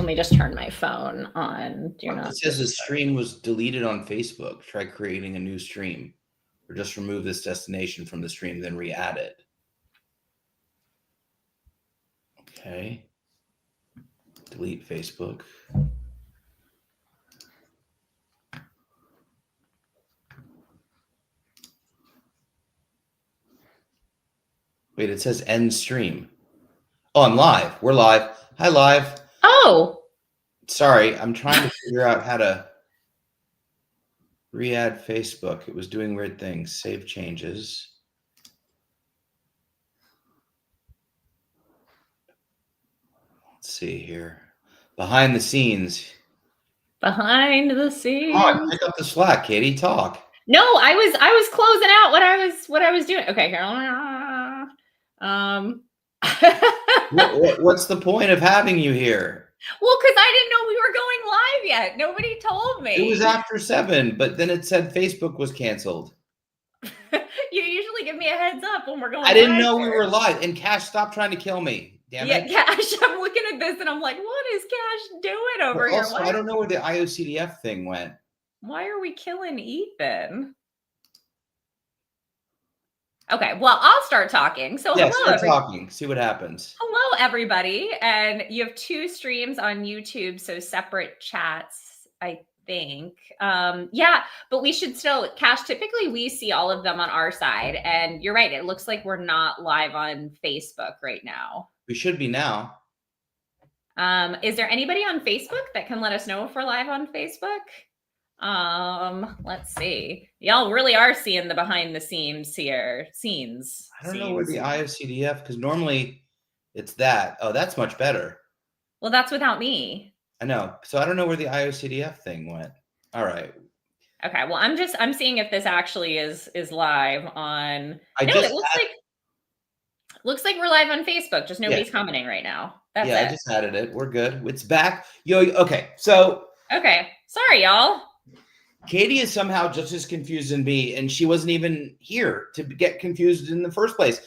Let me just turn my phone on. It says the stream was deleted on Facebook. Try creating a new stream. Or just remove this destination from the stream, then re-add it. Okay. Delete Facebook. Wait, it says end stream. Oh, I'm live. We're live. Hi, live. Oh. Sorry, I'm trying to figure out how to re-add Facebook. It was doing weird things. Save changes. Let's see here. Behind the scenes. Behind the scenes. Come on, pick up the slack, Katie. Talk. No, I was closing out what I was doing. Okay, here. What's the point of having you here? Well, because I didn't know we were going live yet. Nobody told me. It was after 7, but then it said Facebook was canceled. You usually give me a heads up when we're going live. I didn't know we were live. And Cash, stop trying to kill me. Damn it. Yeah, Cash, I'm looking at this and I'm like, what is Cash doing over here? Also, I don't know where the IOCDF thing went. Why are we killing Ethan? Okay, well, I'll start talking. So yeah, hello, start talking. See what happens. Hello, everybody. And you have 2 streams on YouTube, so separate chats, I think. Yeah, but we should still, Cash, typically we see all of them on our side. And you're right, it looks like we're not live on Facebook right now. We should be now. Is there anybody on Facebook that can let us know if we're live on Facebook? Let's see. Y'all really are seeing the behind the scenes here. I don't know where the IOCDF, because normally it's that. Oh, that's much better. Well, that's without me. I know. So I don't know where the IOCDF thing went. All right. Okay. Well, I'm seeing if this actually is live on. It looks like we're live on Facebook. Just nobody's commenting right now. That's it. I just added it. We're good. It's back. Okay. So. Okay. Sorry, y'all. Katie is somehow just as confused as me, and she wasn't even here to get confused in the first place.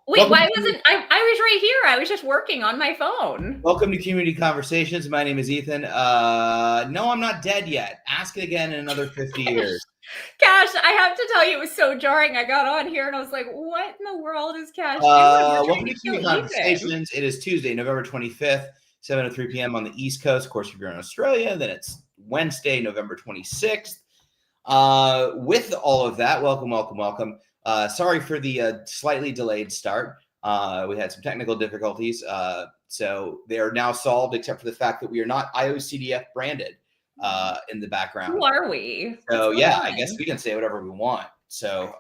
Wait, why wasn't I was right here. I was just working on my phone. Welcome to Community Conversations. My name is Ethan. No, I'm not dead yet. Ask it again in another 50 years. Cash, I have to tell you, it was so jarring. I got on here and I was like, what in the world is Cash doing? Welcome to Community Conversations. It is Tuesday, November 25th, 7:03 p.m. on the East Coast. Of course, if you're in Australia, then it's Wednesday, November 26th. With all of that, welcome. Sorry for the slightly delayed start. We had some technical difficulties, so they are now solved, except for the fact that we are not IOCDF branded in the background. Who are we? So yeah, I guess we can say whatever we want. So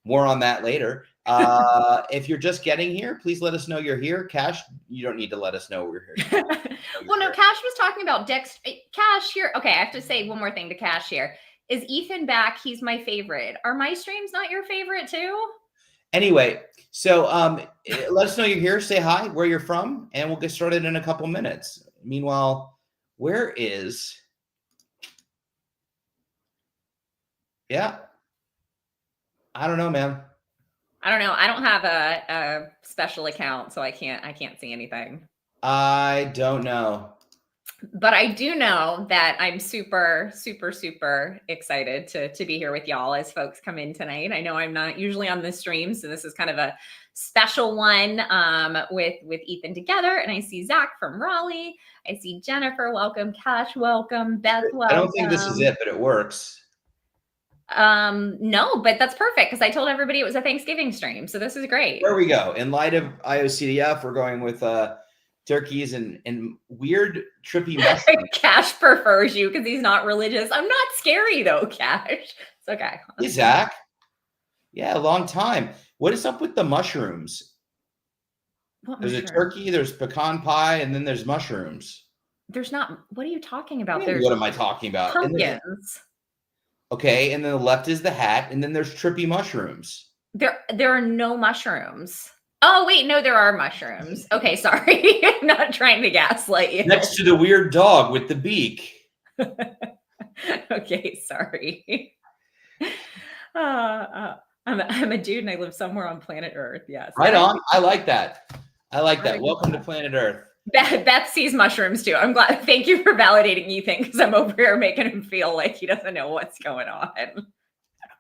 more on that later. If you're just getting here, please let us know you're here. Cash, you don't need to let us know we're here. Well, no, Cash was talking about Cash here. Okay, I have to say one more thing to Cash here. Is Ethan back? He's my favorite. Are my streams not your favorite too? Anyway, so let us know you're here. Say hi, where you're from, and we'll get started in a couple minutes. Meanwhile, where is... Yeah. I don't know, man. I don't know. I don't have a special account, so I can't see anything. I don't know. But I do know that I'm super, super, super excited to be here with y'all as folks come in tonight. I know I'm not usually on this stream, so this is kind of a special one with Ethan together. And I see Zach from Raleigh. I see Jennifer. Welcome. Cash. Welcome. Beth. Welcome. I don't think this is it, but it works. No, but that's perfect because I told everybody it was a Thanksgiving stream. So this is great. There we go. In light of IOCDF, we're going with turkeys and weird trippy mushrooms. Cash prefers you because he's not religious. I'm not scary though, Cash. It's okay. Hey, Zach. Yeah, a long time. What is up with the mushrooms? There's a turkey, there's pecan pie, and then there's mushrooms. There's not. What are you talking about? What am I talking about? Pumpkins. Okay, and then the left is the hat, and then there's trippy mushrooms. There are no mushrooms. Oh, wait, no, there are mushrooms. Okay, sorry. I'm not trying to gaslight you. Next to the weird dog with the beak. Okay, sorry. I'm a dude and I live somewhere on planet Earth. Yes. Right on. I like that. Welcome to planet Earth. Beth sees mushrooms too. I'm glad. Thank you for validating Ethan, because I'm over here making him feel like he doesn't know what's going on.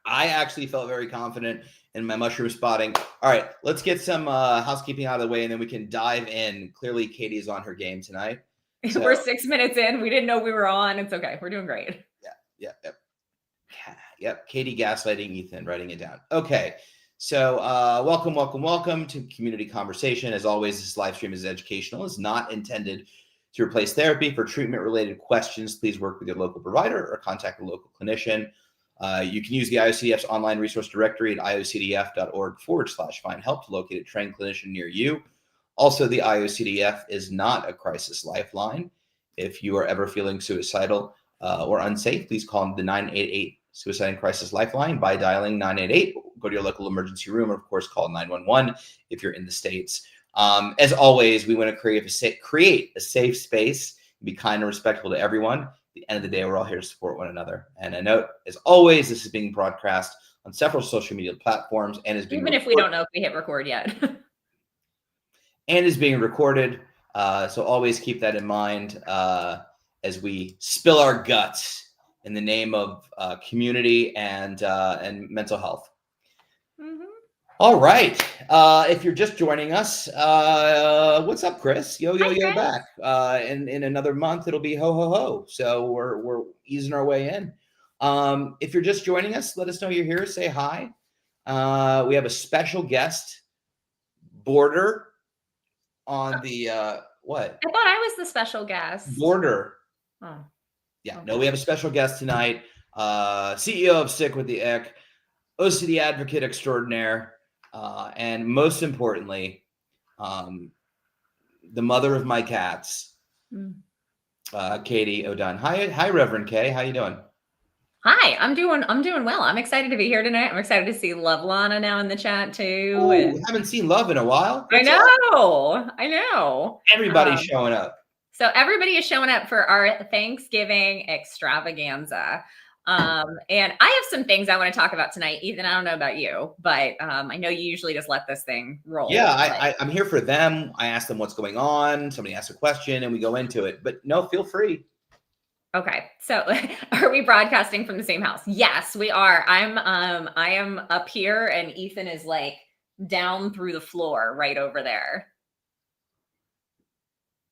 I actually felt very confident in my mushroom spotting. All right, let's get some housekeeping out of the way, and then we can dive in. Clearly, Katie's on her game tonight. So. We're 6 minutes in. We didn't know we were on. It's okay. We're doing great. Yep. Katie gaslighting Ethan, writing it down. Okay. So welcome to Community Conversation. As always, this live stream is educational. It's not intended to replace therapy. For treatment-related questions, please work with your local provider or contact a local clinician. You can use the IOCDF's online resource directory at iocdf.org/find help to locate a trained clinician near you. Also, the IOCDF is not a crisis lifeline. If you are ever feeling suicidal or unsafe, please call the 988 Suicide and Crisis Lifeline by dialing 988. Go to your local emergency room, or of course, call 911 if you're in the States. As always, we want to create a safe space, be kind and respectful to everyone. At the end of the day, we're all here to support one another. And a note, as always, this is being broadcast on several social media platforms and is being even if we don't know if we hit record yet. And is being recorded. So always keep that in mind as we spill our guts in the name of community and mental health. Mm-hmm. All right. If you're just joining us, what's up, Chris? Yo, back. In another month, it'll be ho, ho, ho. So we're easing our way in. If you're just joining us, let us know you're here. Say hi. We have a special guest, Border, on the what? I thought I was the special guest. Border. Oh. Yeah, okay. No, we have a special guest tonight. CEO of Sick with the Ick, OCD advocate extraordinaire, and most importantly, the mother of my cats, Katie O'Dunn. Hi, Reverend Kay. How you doing? Hi, I'm doing well. I'm excited to be here tonight. I'm excited to see Love Lana now in the chat too. Ooh, haven't seen Love in a while. I know. Everybody's showing up. So everybody is showing up for our Thanksgiving extravaganza. And I have some things I want to talk about tonight. Ethan, I don't know about you, but I know you usually just let this thing roll. Yeah, I'm here for them. I ask them what's going on. Somebody asks a question and we go into it. But no, feel free. Okay. So are we broadcasting from the same house? Yes, we are. I am up here and Ethan is like down through the floor right over there.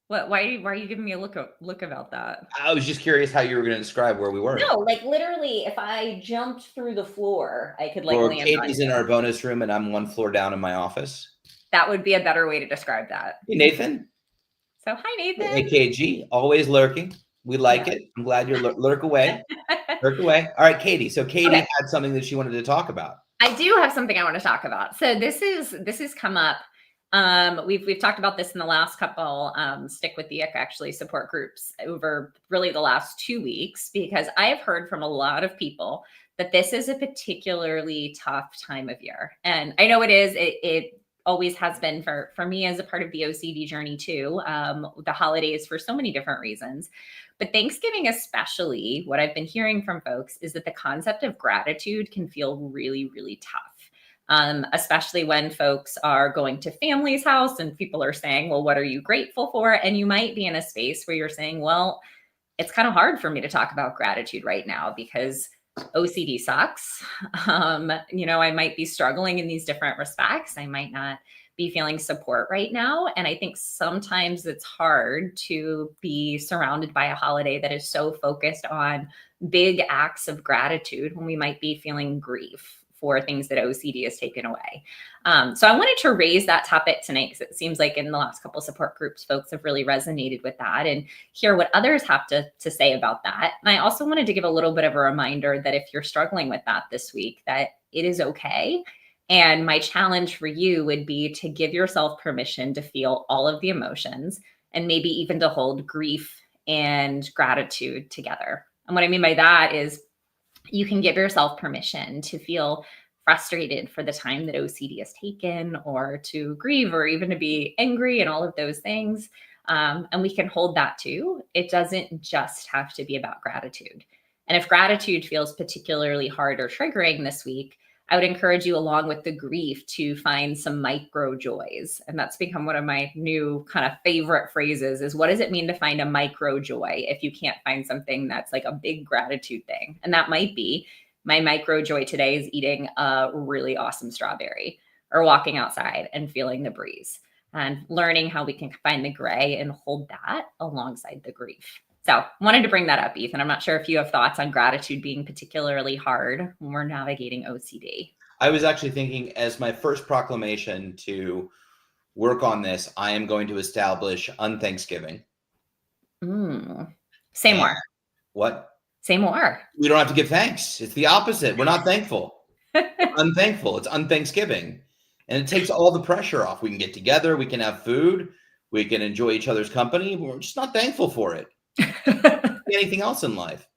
What? Why are you giving me a look about that? I was just curious how you were going to describe where we were. No, like literally, if I jumped through the floor, I could like land Katie's in our bonus room and I'm one floor down in my office. That would be a better way to describe that. Hey, Nathan. So hi, Nathan. Hey, KG, always lurking. We like it. I'm glad you're lurk away. Lurk away. All right, Katie. So Katie had something that she wanted to talk about. I do have something I want to talk about. So this has come up. We've talked about this in the last couple Stick with the Ick actually support groups over really the last 2 weeks, because I have heard from a lot of people that this is a particularly tough time of year. And I know it is. It always has been for me as a part of the OCD journey too. The holidays for so many different reasons. But Thanksgiving especially, what I've been hearing from folks is that the concept of gratitude can feel really, really tough. Especially when folks are going to family's house and people are saying, well, what are you grateful for? And you might be in a space where you're saying, well, it's kind of hard for me to talk about gratitude right now because OCD sucks. I might be struggling in these different respects. I might not be feeling support right now. And I think sometimes it's hard to be surrounded by a holiday that is so focused on big acts of gratitude when we might be feeling grief for things that OCD has taken away. So I wanted to raise that topic tonight because it seems like in the last couple of support groups, folks have really resonated with that and hear what others have to say about that. And I also wanted to give a little bit of a reminder that if you're struggling with that this week, that it is okay. And my challenge for you would be to give yourself permission to feel all of the emotions and maybe even to hold grief and gratitude together. And what I mean by that is you can give yourself permission to feel frustrated for the time that OCD has taken, or to grieve, or even to be angry and all of those things. And we can hold that too. It doesn't just have to be about gratitude. And if gratitude feels particularly hard or triggering this week, I would encourage you, along with the grief, to find some micro joys. And that's become one of my new kind of favorite phrases is, what does it mean to find a micro joy if you can't find something that's like a big gratitude thing? And that might be, my micro joy today is eating a really awesome strawberry, or walking outside and feeling the breeze, and learning how we can find the gray and hold that alongside the grief. So wanted to bring that up, Ethan. I'm not sure if you have thoughts on gratitude being particularly hard when we're navigating OCD. I was actually thinking, as my first proclamation to work on this, I am going to establish unthanksgiving. Say more. What? Say more. We don't have to give thanks. It's the opposite. We're not thankful. Unthankful. It's unthanksgiving. And it takes all the pressure off. We can get together. We can have food. We can enjoy each other's company. But we're just not thankful for it. Anything else in life.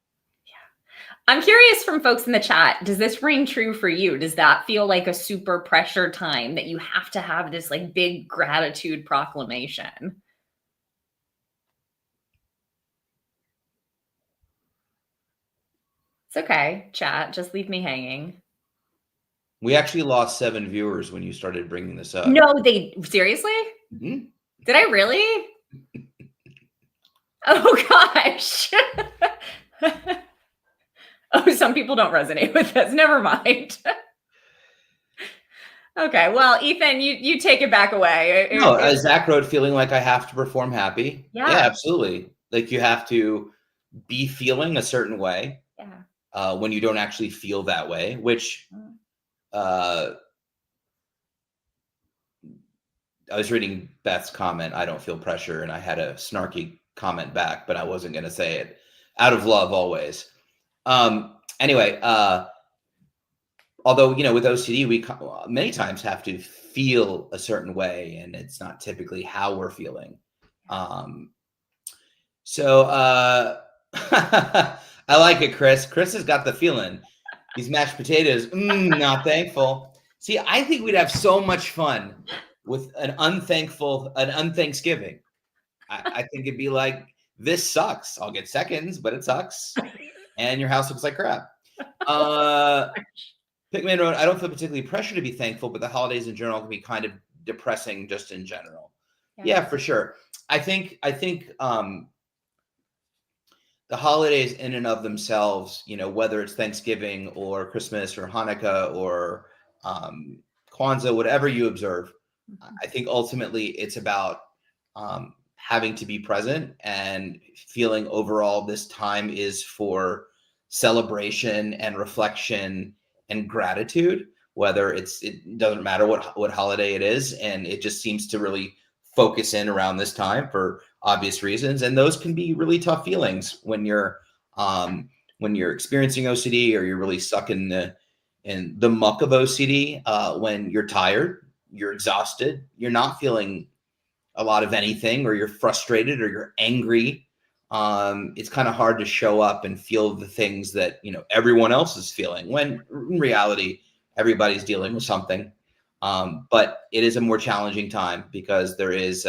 I'm curious from folks in the chat, does this ring true for you? Does that feel like a super pressure time that you have to have this like big gratitude proclamation? It's okay, chat. Just leave me hanging. We actually lost 7 viewers when you started bringing this up. No, seriously? Mm-hmm. Did I really? Oh gosh. Oh, some people don't resonate with this. Never mind. Okay, well, Ethan, you take it back away. No, Zach wrote, feeling like I have to perform happy. Yeah, absolutely. Like you have to be feeling a certain way. Yeah. When you don't actually feel that way, which I was reading Beth's comment, I don't feel pressure, and I had a snarky comment back, but I wasn't going to say it. Out of love always. Anyway, although, with OCD, we many times have to feel a certain way, and it's not typically how we're feeling. So I like it, Chris. Chris has got the feeling. These mashed potatoes, not thankful. See, I think we'd have so much fun with an unthanksgiving. I think it'd be like, this sucks. I'll get seconds, but it sucks. And your house looks like crap. Pickman wrote, I don't feel particularly pressure to be thankful, but the holidays in general can be kind of depressing just in general. Yeah, for sure. I think the holidays in and of themselves, whether it's Thanksgiving or Christmas or Hanukkah or Kwanzaa, whatever you observe, I think ultimately it's about having to be present and feeling overall this time is for celebration and reflection and gratitude, whether it doesn't matter what holiday it is. And it just seems to really focus in around this time for obvious reasons. And those can be really tough feelings when you're experiencing OCD, or you're really stuck in the muck of OCD, when you're tired, you're exhausted, you're not feeling a lot of anything, or you're frustrated, or you're angry. It's kind of hard to show up and feel the things that, everyone else is feeling, when in reality, everybody's dealing with something. But it is a more challenging time because there is,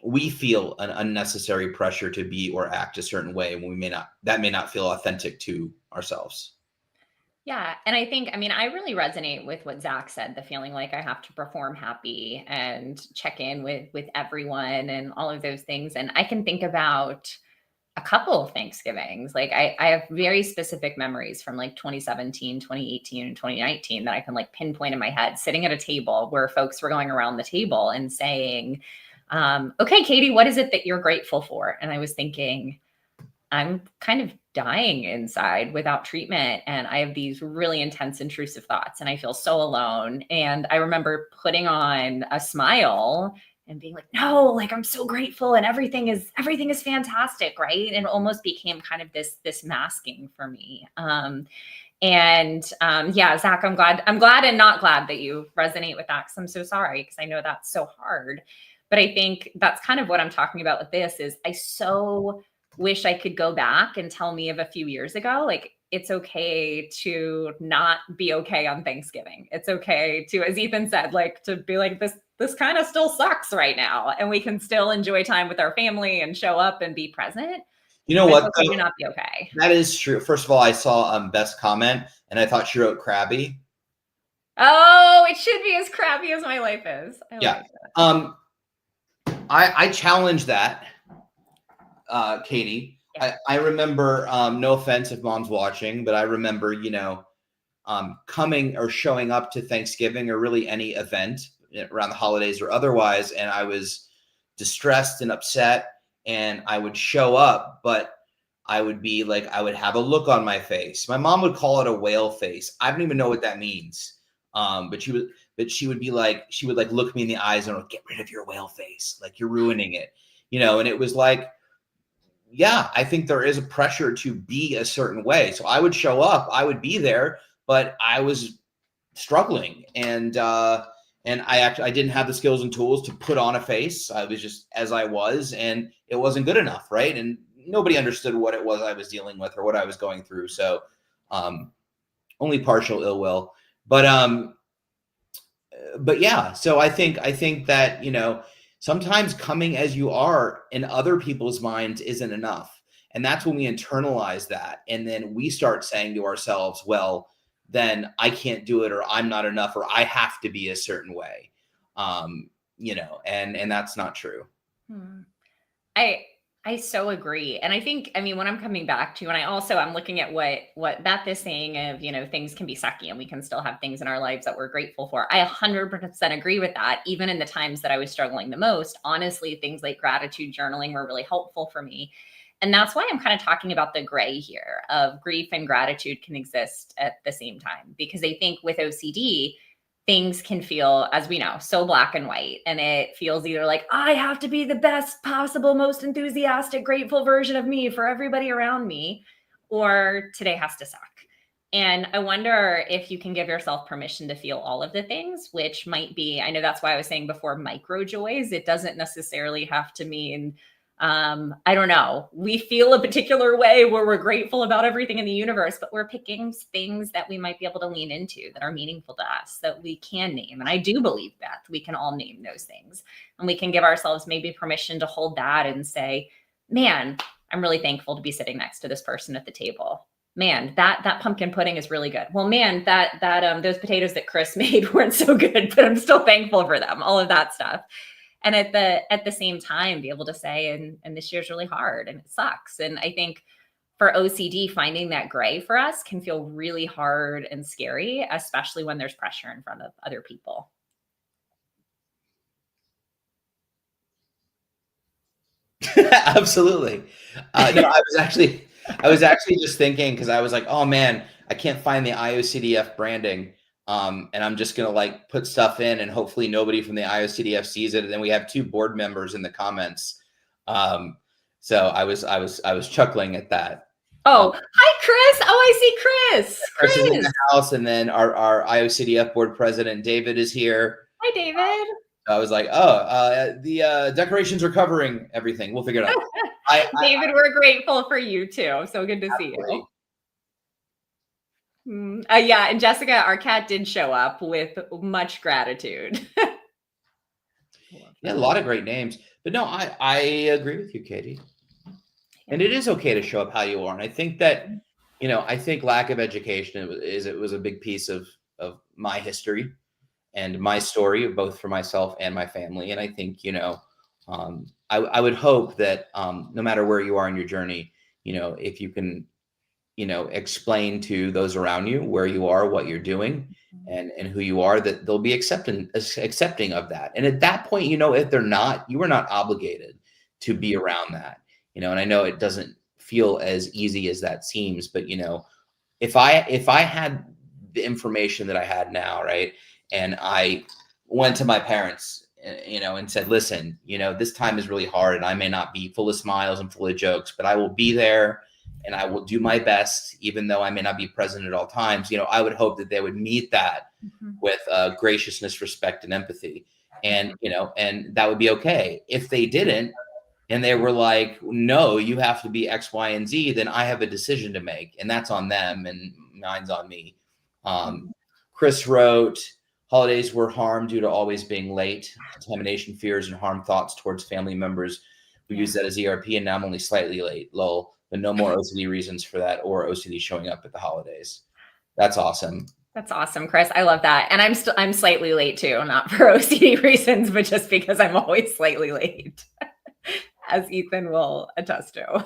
we feel an unnecessary pressure to be or act a certain way when that may not feel authentic to ourselves. Yeah. And I think, I really resonate with what Zach said, the feeling like I have to perform happy and check in with everyone and all of those things. And I can think about a couple of Thanksgivings. Like I have very specific memories from like 2017, 2018, and 2019 that I can like pinpoint in my head, sitting at a table where folks were going around the table and saying, okay, Katie, what is it that you're grateful for? And I was thinking, I'm kind of dying inside without treatment, and I have these really intense, intrusive thoughts, and I feel so alone. And I remember putting on a smile and being like, no, like I'm so grateful, and everything is fantastic, right? And it almost became kind of this masking for me. Yeah, Zach, I'm glad and not glad that you resonate with that, because I'm so sorry, because I know that's so hard. But I think that's kind of what I'm talking about with this is I so wish I could go back and tell me of a few years ago, like, it's okay to not be okay on Thanksgiving. It's okay to, as Ethan said, like to be like, this kind of still sucks right now. And we can still enjoy time with our family and show up and be present. You know But what? how could you not be okay? That is true. First of all, I saw Best comment, and I thought she wrote crabby. Oh, it should be as crappy as my life is. I Yeah. like that. I challenge that, Katie. Yeah. I remember, no offense if mom's watching, but I remember, coming or showing up to Thanksgiving or really any event around the holidays or otherwise, and I was distressed and upset, and I would show up, but I would be like, I would have a look on my face. My mom would call it a whale face. I don't even know what that means. But she would be like, she would like look me in the eyes and get rid of your whale face. Like you're ruining it, and it was like, yeah, I think there is a pressure to be a certain way. So I would show up, I would be there, but I was struggling. And I didn't have the skills and tools to put on a face. I was just as I was, and it wasn't good enough. Right. And nobody understood what it was I was dealing with or what I was going through. So, only partial ill will, but yeah, so I think that, sometimes coming as you are in other people's minds isn't enough. And that's when we internalize that. And then we start saying to ourselves, well, then I can't do it, or I'm not enough, or I have to be a certain way. And that's not true. Hmm. I so agree. And I think, I mean, when I'm coming back to, and I'm looking at what Beth is saying of, things can be sucky and we can still have things in our lives that we're grateful for. I 100% agree with that. Even in the times that I was struggling the most, honestly, things like gratitude journaling were really helpful for me. And that's why I'm kind of talking about the gray here of grief and gratitude can exist at the same time, because I think with OCD, things can feel, as we know, so black and white. And it feels either like, I have to be the best possible, most enthusiastic, grateful version of me for everybody around me, or today has to suck. And I wonder if you can give yourself permission to feel all of the things, which might be, I know that's why I was saying before, micro joys. It doesn't necessarily have to mean, I don't know, we feel a particular way where we're grateful about everything in the universe, but we're picking things that we might be able to lean into that are meaningful to us that we can name. And I do believe that we can all name those things, and we can give ourselves maybe permission to hold that and say, man, I'm really thankful to be sitting next to this person at the table. Man, that pumpkin pudding is really good. Well, man, that those potatoes that Chris made weren't so good, but I'm still thankful for them. All of that stuff. And at the same time, be able to say, and this year's really hard and it sucks. And I think for OCD, finding that gray for us can feel really hard and scary, especially when there's pressure in front of other people. Absolutely. No, I was actually just thinking, because I was like, oh man, I can't find the IOCDF branding. And I'm just gonna like put stuff in, and hopefully nobody from the IOCDF sees it. And then we have 2 board members in the comments. So I was chuckling at that. Oh, hi, Chris. Oh, I see Chris. Chris is in the house, and then our IOCDF board president David is here. Hi, David. I was like, the decorations are covering everything. We'll figure it out. David, we're grateful for you too. So good to see you. Yeah, and Jessica, our cat, did show up with much gratitude. Yeah, a lot of great names. But no, I agree with you, Katie. And it is okay to show up how you are. And I think that, I think lack of education was a big piece of my history and my story, both for myself and my family. And I think, I would hope that no matter where you are in your journey, if you can, explain to those around you where you are, what you're doing, and who you are, that they'll be accepting of that. And at that point, if they're not, you are not obligated to be around that, and I know it doesn't feel as easy as that seems, but if I had the information that I had now, right, and I went to my parents, and said, listen, this time is really hard, and I may not be full of smiles and full of jokes, but I will be there and I will do my best, even though I may not be present at all times. I would hope that they would meet that with graciousness, respect, and empathy. And, and that would be okay. If they didn't, and they were like, no, you have to be X, Y, and Z, then I have a decision to make, and that's on them, and mine's on me. Chris wrote, holidays were harmed due to always being late, contamination fears, and harm thoughts towards family members who use that as ERP, and now I'm only slightly late. Lol. but no more OCD reasons for that or OCD showing up at the holidays. That's awesome. That's awesome, Chris. I love that. And I'm slightly late too, not for OCD reasons, but just because I'm always slightly late, as Ethan will attest to.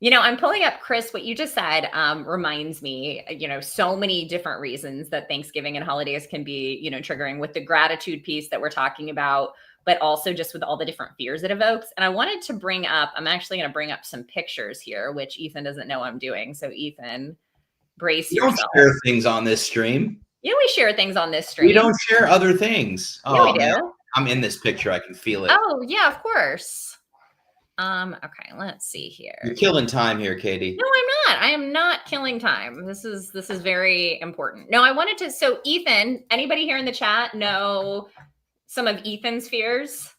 You know, I'm pulling up, Chris, what you just said reminds me, you know, so many different reasons that Thanksgiving and holidays can be, you know, triggering with the gratitude piece that we're talking about, but also just with all the different fears it evokes. And I wanted to bring up, I'm actually going to bring up some pictures here, which Ethan doesn't know I'm doing. So Ethan, brace yourself. We don't share things on this stream. Yeah, we share things on this stream. We don't share other things. Yeah, we do. Man. I'm in this picture. I can feel it. Oh, yeah, of course. Okay, let's see here. You're killing time here, Katie. No, I'm not. I am not killing time. This is very important. No, I wanted to, so Ethan, anybody here in the chat know some of Ethan's fears?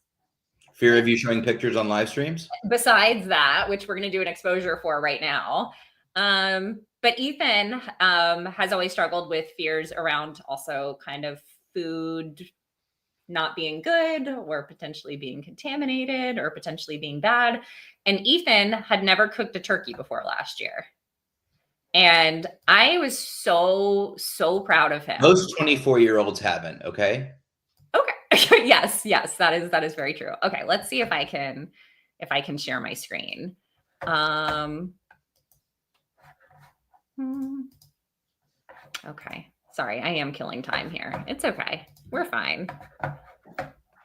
Fear of you showing pictures on live streams? Besides that, which we're going to do an exposure for right now. But Ethan has always struggled with fears around also kind of food not being good or potentially being contaminated or potentially being bad. And Ethan had never cooked a turkey before last year. And I was so proud of him. Most 24-year-olds haven't, okay? Okay. yes, that is very true. Okay, let's see if I can share my screen. Okay. Sorry, I am killing time here. It's okay. We're fine.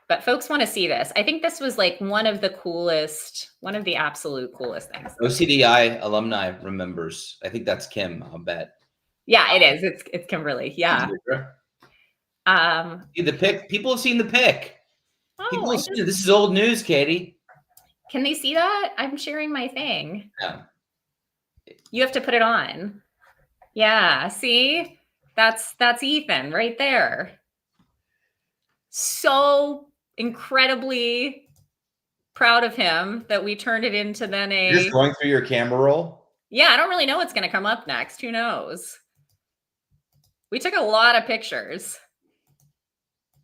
But folks want to see this. I think this was like one of the absolute coolest things. OCDI alumni remembers. I think that's Kim, I'll bet. Yeah, it is. It's Kimberly. Yeah. See the pic. People have seen the pic. People have seen it. This is old news, Katie. Can they see that? I'm sharing my thing. Yeah. You have to put it on. Yeah. See? That's Ethan right there. So incredibly proud of him that we turned it into then a... You're just going through your camera roll? Yeah, I don't really know what's going to come up next. Who knows? We took a lot of pictures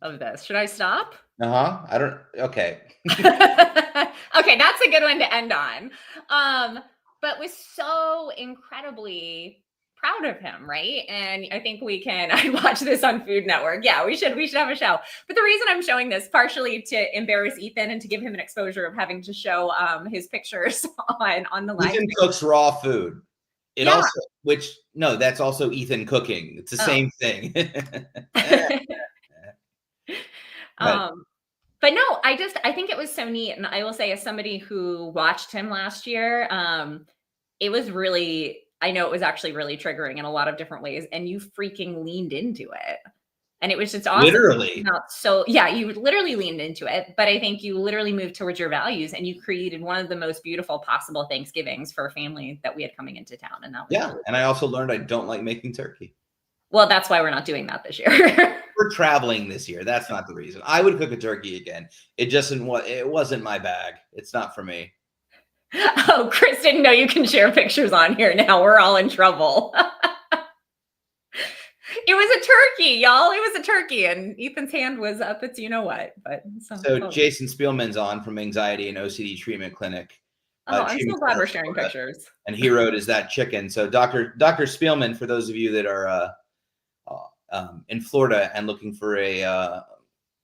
of this. Should I stop? I don't... Okay. Okay, that's a good one to end on. But was so incredibly proud of him, right? And I think I watch this on Food Network. Yeah, we should have a show. But the reason I'm showing this partially to embarrass Ethan and to give him an exposure of having to show his pictures on the live. Ethan cooks raw food. That's also Ethan cooking. It's the same thing. But no, I think it was so neat. And I will say, as somebody who watched him last year, it was really, I know it was actually really triggering in a lot of different ways. And you freaking leaned into it. And it was just awesome. Literally. You literally leaned into it. But I think you literally moved towards your values and you created one of the most beautiful possible Thanksgivings for a family that we had coming into town. And that was really and I also learned I don't like making turkey. Well, that's why we're not doing that this year. We're traveling this year. That's not the reason. I would cook a turkey again. It wasn't my bag. It's not for me. Oh, Chris didn't know you can share pictures on here now. We're all in trouble. It was a turkey, y'all. It was a turkey, and Ethan's hand was up. It's you know what. But so Jason Spielman's on from Anxiety and OCD Treatment Clinic. I'm so glad we're sharing pictures. And he wrote, "Is that chicken?" So Dr. Spielman, for those of you that are in Florida and looking for a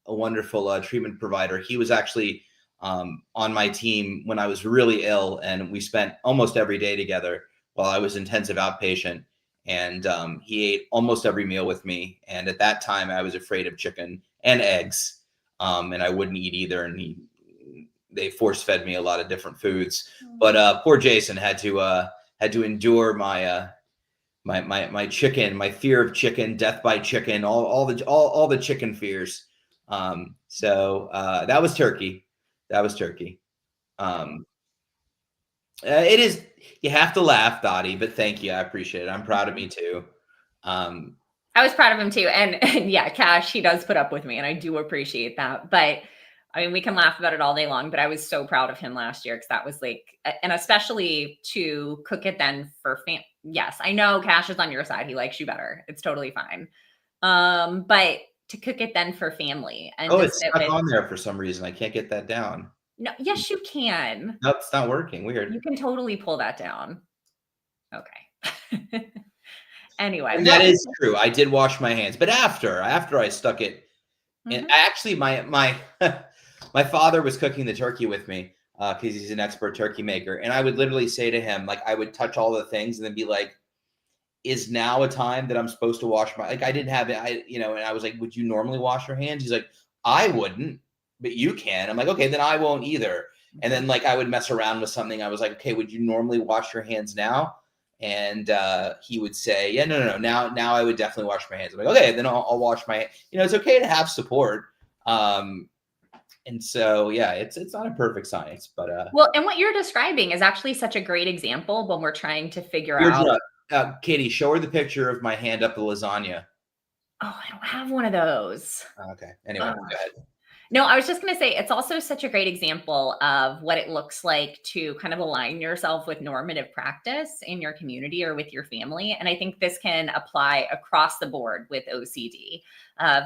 wonderful treatment provider, he was actually on my team when I was really ill, and we spent almost every day together while I was intensive outpatient. And he ate almost every meal with me. And at that time, I was afraid of chicken and eggs, and I wouldn't eat either. And they force fed me a lot of different foods. But poor Jason had to endure my my chicken, my fear of chicken, death by chicken, all the chicken fears. So that was turkey. It is. You have to laugh, Dottie, but thank you. I appreciate it. I'm proud of me too. I was proud of him too. And yeah, Cash, he does put up with me and I do appreciate that. But I mean, we can laugh about it all day long, but I was so proud of him last year because that was like, and especially to cook it then for yes, I know Cash is on your side. He likes you better. It's totally fine. But to cook it then for family. And it's stuck on there for some reason. I can't get that down. No, yes, you can. No, it's not working. Weird. You can totally pull that down. Okay. Anyway, And that well, is true. I did wash my hands, but after I stuck it, and actually my my father was cooking the turkey with me because he's an expert turkey maker, and I would literally say to him, like, I would touch all the things and then be like, "Is now a time that I'm supposed to wash my?" Like, I didn't have it, and I was like, "Would you normally wash your hands?" He's like, "I wouldn't, but you can." I'm like, "Okay, then I won't either." And then like I would mess around with something. I was like, "Okay, would you normally wash your hands now?" And he would say, "Yeah, no. Now I would definitely wash my hands." I'm like, "Okay, then I'll wash my." It's okay to have support. And so yeah, it's not a perfect science, but well, and what you're describing is actually such a great example when we're trying to figure here's out. Katie, show her the picture of my hand up the lasagna. Oh, I don't have one of those. Okay. Anyway, go ahead. No, I was just going to say it's also such a great example of what it looks like to kind of align yourself with normative practice in your community or with your family. And I think this can apply across the board with OCD,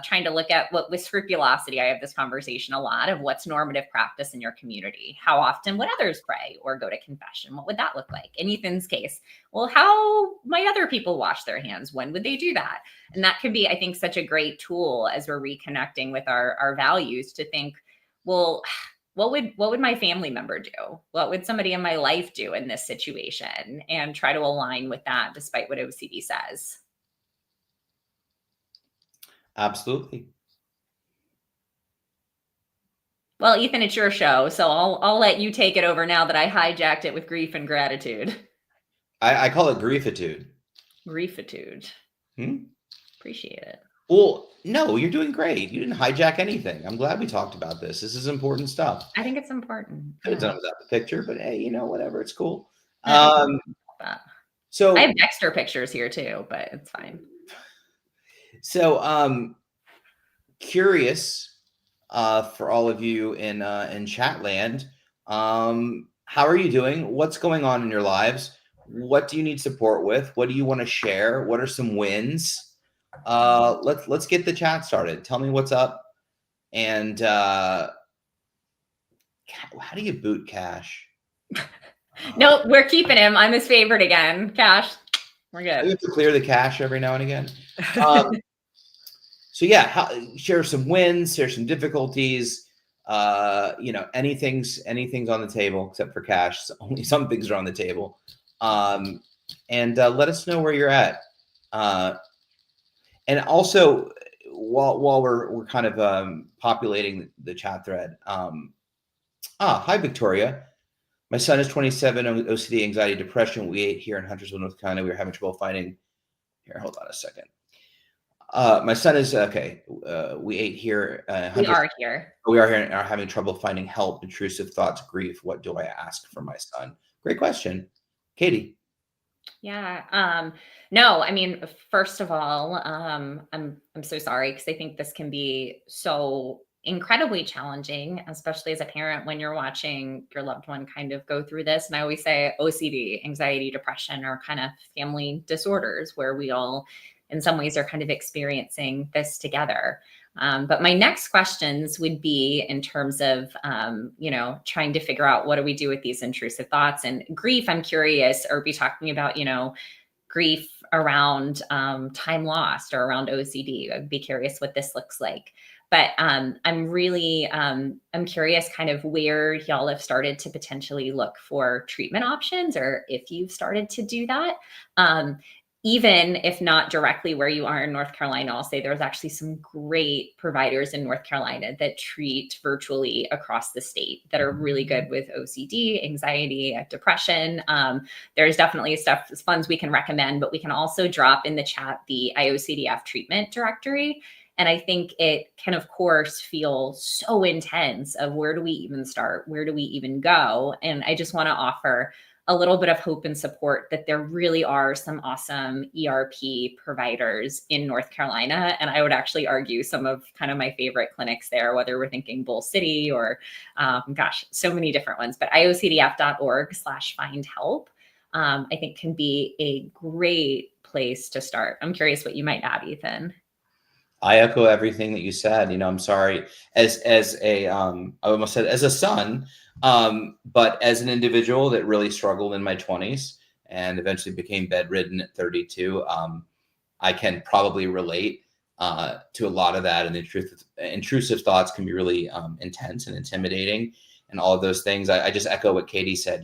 trying to look at what with scrupulosity. I have this conversation a lot of what's normative practice in your community. How often would others pray or go to confession? What would that look like? In Ethan's case, well, how might other people wash their hands? When would they do that? And that could be, I think, such a great tool as we're reconnecting with our values to think, well, what would my family member do? What would somebody in my life do in this situation? And try to align with that despite what OCD says. Absolutely. Well, Ethan, it's your show, so I'll let you take it over now that I hijacked it with grief and gratitude. I call it griefitude. Griefitude. Appreciate it. Well, no, you're doing great. You didn't hijack anything. I'm glad we talked about this. This is important stuff. I think it's important. Could have done without the picture, but hey, whatever. It's cool. So I have Dexter pictures here too, but it's fine. So curious for all of you in Chatland, how are you doing? What's going on in your lives? What do you need support with? What do you want to share? What are some wins? Let's get the chat started. Tell me what's up. And how do you boot Cash? No, we're keeping him. I'm his favorite again. Cash, we're good. We have to clear the cache every now and again. So yeah, share some wins, share some difficulties. Anything's on the table except for Cash. So only some things are on the table. And let us know where you're at. And also, while we're kind of populating the chat thread. Hi Victoria. My son is 27, OCD, anxiety, depression. We ate here in Huntersville, North Carolina. We were having trouble finding. Here, hold on a second. My son is okay. We ate here. We are here. We are here and are having trouble finding help. Intrusive thoughts, grief. What do I ask for my son? Great question, Katie. Yeah. No, I mean, first of all, I'm so sorry because I think this can be so incredibly challenging, especially as a parent when you're watching your loved one kind of go through this. And I always say OCD, anxiety, depression are kind of family disorders where we all, in some ways, are kind of experiencing this together. But my next questions would be in terms of, trying to figure out what do we do with these intrusive thoughts and grief. I'm curious, are we talking about, grief around time lost or around OCD? I'd be curious what this looks like. But I'm really, I'm curious kind of where y'all have started to potentially look for treatment options or if you've started to do that. Even if not directly where you are in North Carolina, I'll say there's actually some great providers in North Carolina that treat virtually across the state that are really good with OCD, anxiety, depression. There's definitely funds we can recommend, but we can also drop in the chat the IOCDF treatment directory. And I think it can, of course, feel so intense of where do we even start? Where do we even go? And I just want to offer a little bit of hope and support that there really are some awesome ERP providers in North Carolina. And I would actually argue some of kind of my favorite clinics there, whether we're thinking Bull City or, so many different ones, but iocdf.org/find help, I think can be a great place to start. I'm curious what you might add, Ethan. I echo everything that you said. I'm sorry, as a I almost said as a son, but as an individual that really struggled in my 20s and eventually became bedridden at 32, I can probably relate to a lot of that. And the truth, intrusive thoughts can be really intense and intimidating, and all of those things. I just echo what Katie said.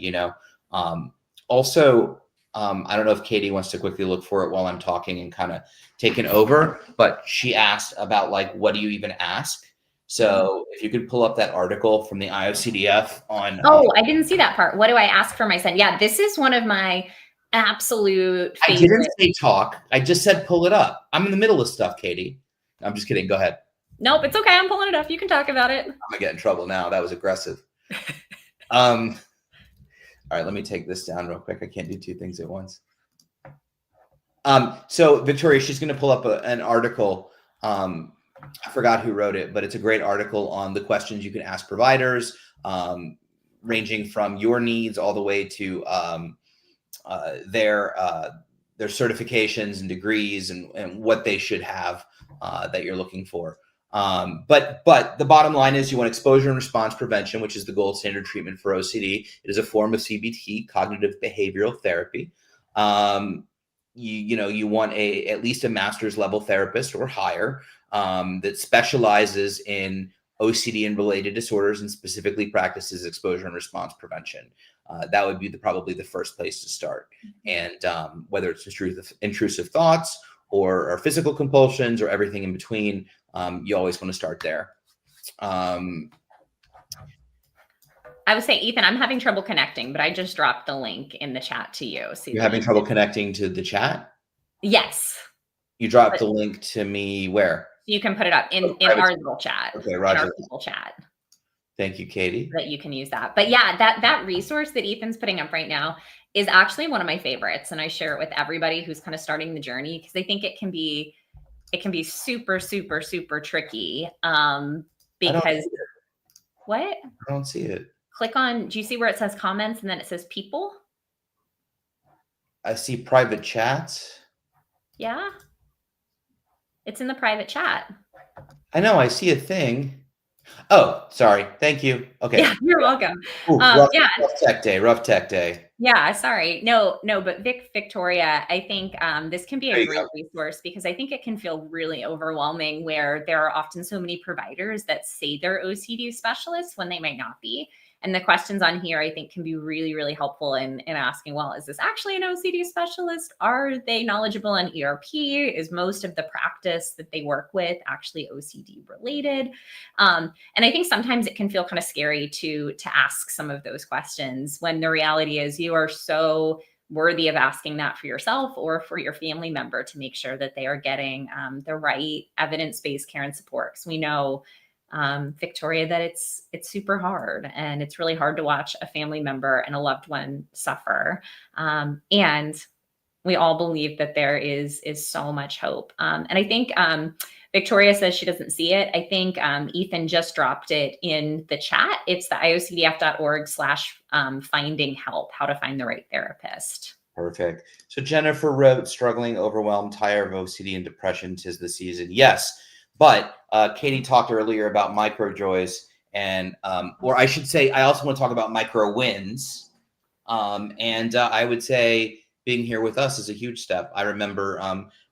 Also, I don't know if Katie wants to quickly look for it while I'm talking and kind of taking over, but she asked about like, what do you even ask? So if you could pull up that article from the IOCDF on. I didn't see that part. What do I ask for my son? Yeah, this is one of my absolute favorite. I didn't say talk. I just said pull it up. I'm in the middle of stuff, Katie. I'm just kidding. Go ahead. Nope, it's okay. I'm pulling it up. You can talk about it. I'm gonna get in trouble now. That was aggressive. All right, let me take this down real quick. I can't do two things at once. So Victoria, she's going to pull up an article. I forgot who wrote it, but it's a great article on the questions you can ask providers, ranging from your needs all the way to their certifications and degrees and what they should have that you're looking for. But the bottom line is you want exposure and response prevention, which is the gold standard treatment for OCD. It is a form of CBT, cognitive behavioral therapy. You want at least a master's level therapist or higher that specializes in OCD and related disorders and specifically practices exposure and response prevention. That would be probably the first place to start. And whether it's intrusive thoughts or physical compulsions or everything in between, you always want to start there. I would say, Ethan, I'm having trouble connecting, but I just dropped the link in the chat to you. So you're having trouble connecting to the chat? Yes. You dropped the link to me where? You can put it up in our little chat. Okay, Roger. In our people chat. Thank you, Katie. That you can use that. But yeah, that resource that Ethan's putting up right now is actually one of my favorites. And I share it with everybody who's kind of starting the journey because I think it can be super, super, super tricky. Because what? I don't see it. Click on, do you see where it says comments and then it says people? I see private chats. Yeah. It's in the private chat. I know, I see a thing. Oh, sorry. Thank you. Okay. Yeah, you're welcome. Ooh, rough tech day. Yeah, sorry. No, but Victoria, I think this can be a great resource because I think it can feel really overwhelming where there are often so many providers that say they're OCD specialists when they might not be. And the questions on here, I think, can be really, really helpful in asking, well, is this actually an OCD specialist? Are they knowledgeable in ERP? Is most of the practice that they work with actually OCD related? And I think sometimes it can feel kind of scary to ask some of those questions when the reality is you are so worthy of asking that for yourself or for your family member to make sure that they are getting the right evidence-based care and support. Because we know, Victoria, that it's super hard and it's really hard to watch a family member and a loved one suffer. And we all believe that there is so much hope. And I think Victoria says she doesn't see it. I think Ethan just dropped it in the chat. It's the iocdf.org/finding help, how to find the right therapist. Perfect. So Jennifer wrote, struggling, overwhelmed, tired of OCD and depression, 'tis the season. Yes. But Katie talked earlier about micro joys and, or I should say, I also want to talk about micro wins. And I would say being here with us is a huge step. I remember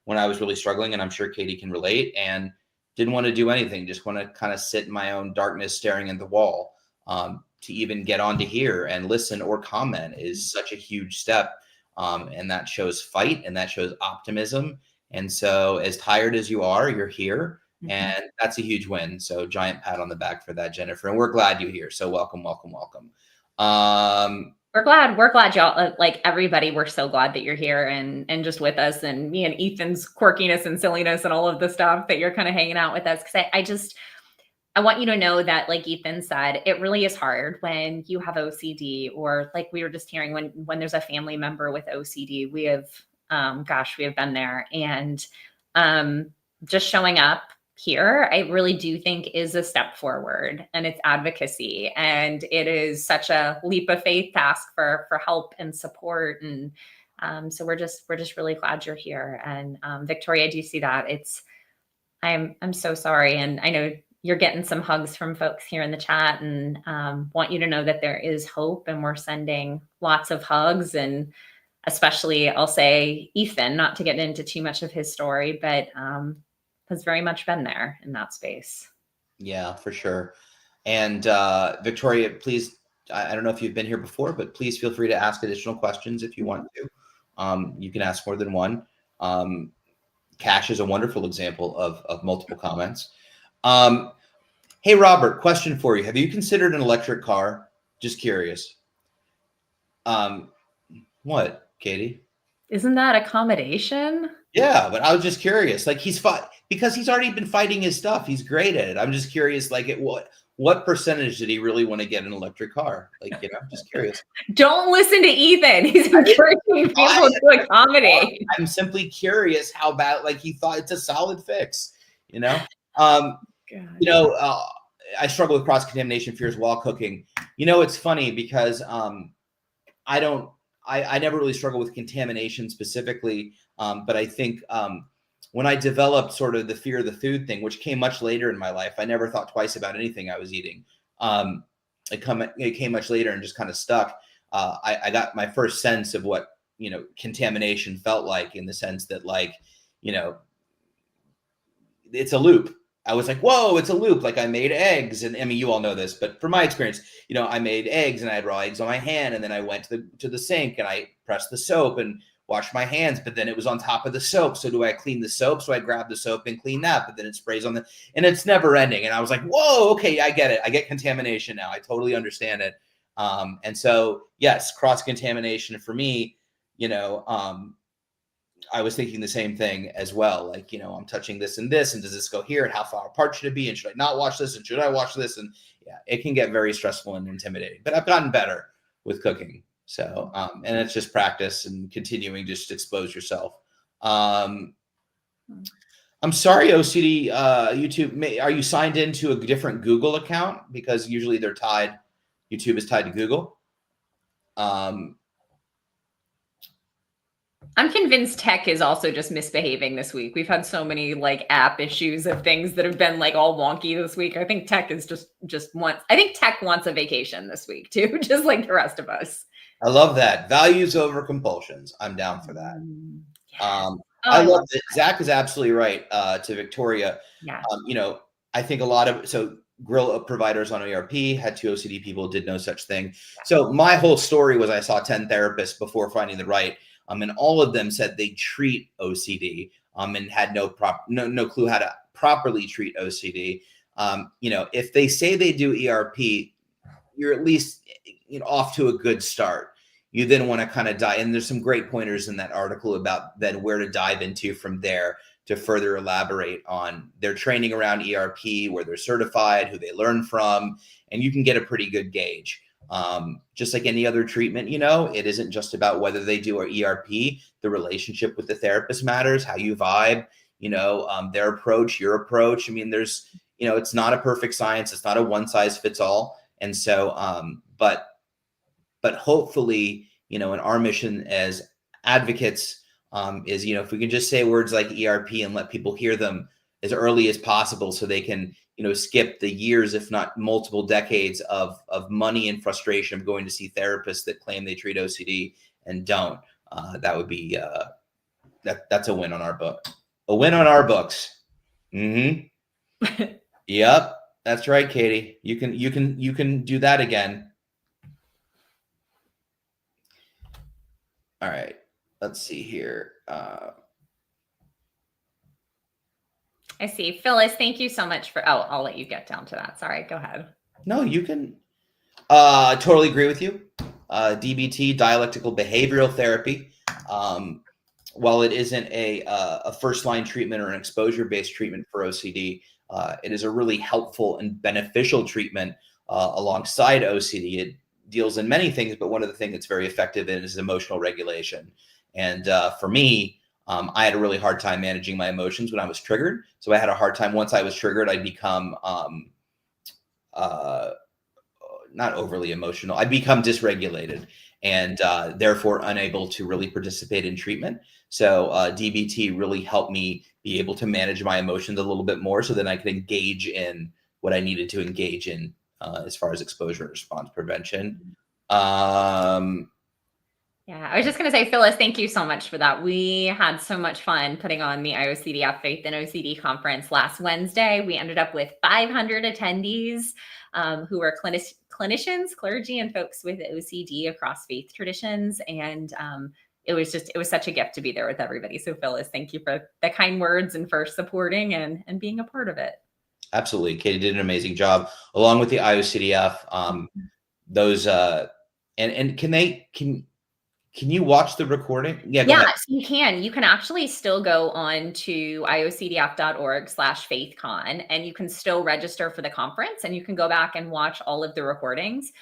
when I was really struggling, and I'm sure Katie can relate, and didn't want to do anything, just want to kind of sit in my own darkness, staring at the wall. To even get onto here and listen or comment is such a huge step. And that shows fight and that shows optimism. And so as tired as you are, you're here. And that's a huge win. So giant pat on the back for that, Jennifer. And we're glad you're here. So welcome. We're glad y'all, like everybody, we're so glad that you're here and just with us, and me and Ethan's quirkiness and silliness and all of the stuff that you're kind of hanging out with us. Cause I want you to know that, like Ethan said, it really is hard when you have OCD, or like we were just hearing when there's a family member with OCD. We have, we have been there, and just showing up here, I really do think is a step forward, and it's advocacy, and it is such a leap of faith to ask for help and support. And so we're just really glad you're here. And Victoria, do you see that? I'm so sorry. And I know you're getting some hugs from folks here in the chat, and want you to know that there is hope, and we're sending lots of hugs. And especially, I'll say Ethan, not to get into too much of his story, but has very much been there in that space. Yeah, for sure. And Victoria, please, I don't know if you've been here before, but please feel free to ask additional questions if you want to. You can ask more than one. Cash is a wonderful example of multiple comments. Hey, Robert, question for you. Have you considered an electric car? Just curious. What, Katie? Isn't that accommodation? Yeah, but I was just curious. Like because he's already been fighting his stuff. He's great at it. I'm just curious, like, what percentage did he really want to get an electric car? Like, just curious. Don't listen to Ethan. He's encouraging people to accommodate. I'm simply curious how bad, like, he thought it's a solid fix, I struggle with cross-contamination fears while cooking. It's funny because I never really struggle with contamination specifically, but I think when I developed sort of the fear of the food thing, which came much later in my life, I never thought twice about anything I was eating. It came much later and just kind of stuck. I got my first sense of what contamination felt like, in the sense that, like, it's a loop. I was like, whoa, it's a loop. Like, I made eggs, and I mean, you all know this, but from my experience, I made eggs and I had raw eggs on my hand, and then I went to the sink and I pressed the soap and washed my hands, but then it was on top of the soap. So do I clean the soap? So I grab the soap and clean that, but then it sprays on and it's never ending. And I was like, whoa, okay, I get it. I get contamination now. I totally understand it. And so, yes, cross-contamination for me, I was thinking the same thing as well. Like, I'm touching this, and does this go here, and how far apart should it be? And should I not watch this? And should I watch this? And yeah, it can get very stressful and intimidating, but I've gotten better with cooking. So, and it's just practice and continuing to just expose yourself. I'm sorry, OCD, YouTube, are you signed into a different Google account? Because usually they're tied. YouTube is tied to Google. I'm convinced tech is also just misbehaving this week. We've had so many like app issues of things that have been like all wonky this week. I think tech is I think tech wants a vacation this week too, just like the rest of us. I love that. Values over compulsions. I'm down for that. I love that. Zach is absolutely right. To Victoria, yeah. I think a lot of grill providers on ERP had 2 OCD people, did no such thing. Yeah. So my whole story was I saw 10 therapists before finding the right. And all of them said they treat OCD, and had no clue how to properly treat OCD. If they say they do ERP, you're at least off to a good start. You then want to kind of dive, and there's some great pointers in that article about then where to dive into from there to further elaborate on their training around ERP, where they're certified, who they learn from, and you can get a pretty good gauge. Just like any other treatment, it isn't just about whether they do an ERP. The relationship with the therapist matters, how you vibe, their approach, your approach. I mean, there's, it's not a perfect science. It's not a one size fits all. And so, but hopefully, in our mission as advocates, is, if we can just say words like ERP and let people hear them as early as possible, so they can, skip the years, if not multiple decades of money and frustration of going to see therapists that claim they treat OCD and don't. That would be that's a win on our book. A win on our books. Mm-hmm. Yep, that's right, Katie. You can do that again. All right, let's see here. I see. Phyllis, thank you so much for, I'll let you get down to that. Sorry, go ahead. No, you can. Totally agree with you. DBT, dialectical behavioral therapy, while it isn't a first-line treatment or an exposure-based treatment for OCD, it is a really helpful and beneficial treatment alongside OCD. It deals in many things, but one of the things it's very effective in is emotional regulation. And for me, I had a really hard time managing my emotions when I was triggered. So I had a hard time. Once I was triggered, I'd become not overly emotional. I become dysregulated and therefore unable to really participate in treatment. So DBT really helped me be able to manage my emotions a little bit more so that I could engage in what I needed to engage in as far as exposure and response prevention. Yeah, I was just going to say, Phyllis, thank you so much for that. We had so much fun putting on the IOCDF Faith and OCD conference last Wednesday. We ended up with 500 attendees who were clinicians, clergy, and folks with OCD across faith traditions. And it was such a gift to be there with everybody. So Phyllis, thank you for the kind words and for supporting and being a part of it. Absolutely. Katie did an amazing job along with the IOCDF. Those and can you watch the recording? Yeah, so you can. You can actually still go on to iocdf.org/faithcon, and you can still register for the conference, and you can go back and watch all of the recordings.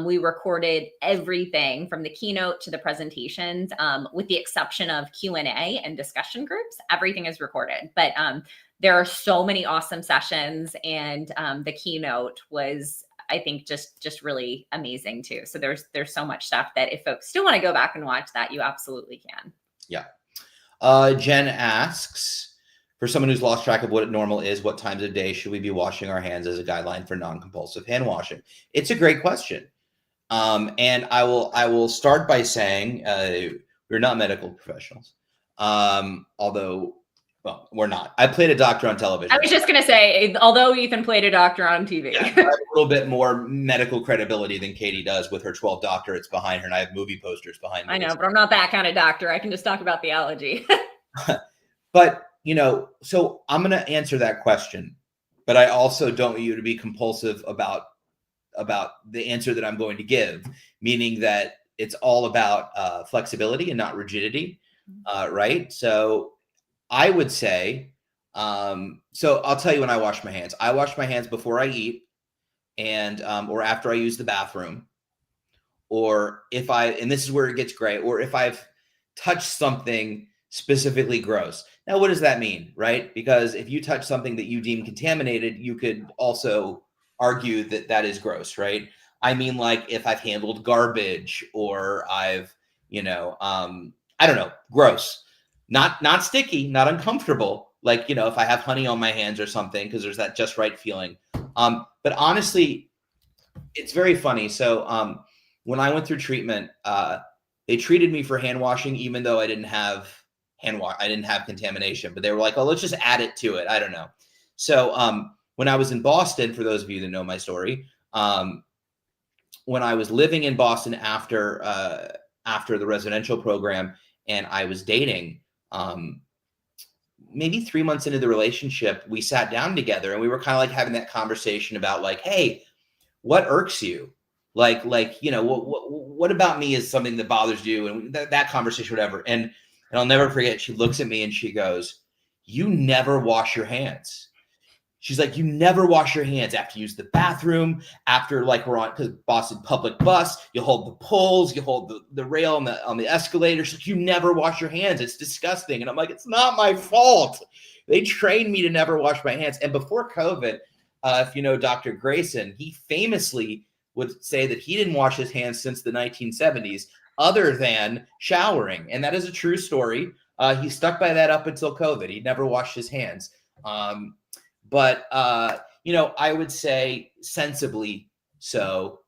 We recorded everything from the keynote to the presentations, with the exception of Q&A and discussion groups. Everything is recorded, but there are so many awesome sessions, and the keynote was, I think, just really amazing too. So there's so much stuff that if folks still want to go back and watch that, you absolutely can. Yeah. Jen asks, for someone who's lost track of what normal is, what times of day should we be washing our hands as a guideline for non-compulsive hand washing? It's a great question. And I will start by saying we're not medical professionals. Although, well, we're not. I played a doctor on television. I was just going to say, although Ethan played a doctor on TV. Yeah, I have a little bit more medical credibility than Katie does with her 12 doctorates behind her, and I have movie posters behind me. I know, but I'm not that kind of doctor. I can just talk about theology. But, so I'm going to answer that question, but I also don't want you to be compulsive about the answer that I'm going to give, meaning that it's all about flexibility and not rigidity, right? So I would say, so I'll tell you when I wash my hands. I wash my hands before I eat and or after I use the bathroom, or and this is where it gets gray, or if I've touched something specifically gross. Now, what does that mean, right? Because if you touch something that you deem contaminated, you could also argue that that is gross, right? I mean, like if I've handled garbage or I've, I don't know, gross. Not sticky, not uncomfortable. Like, if I have honey on my hands or something, because there's that just right feeling. But honestly, it's very funny. So when I went through treatment, they treated me for hand washing, even though I didn't have I didn't have contamination. But they were like, oh, let's just add it to it. I don't know. So when I was in Boston, for those of you that know my story, when I was living in Boston after the residential program, and I was dating, maybe 3 months into the relationship, we sat down together and we were kind of like having that conversation about like, hey, what irks you? Like, what about me is something that bothers you? And that conversation, whatever. And I'll never forget, she looks at me and she goes, you never wash your hands. She's like, you never wash your hands after you use the bathroom, after like we're on because Boston public bus, you hold the poles, you hold the rail on the escalator. She's like, you never wash your hands. It's disgusting. And I'm like, it's not my fault. They trained me to never wash my hands. And before COVID, if you know Dr. Grayson, he famously would say that he didn't wash his hands since the 1970s, other than showering. And that is a true story. He stuck by that up until COVID. He never washed his hands. But I would say sensibly. So,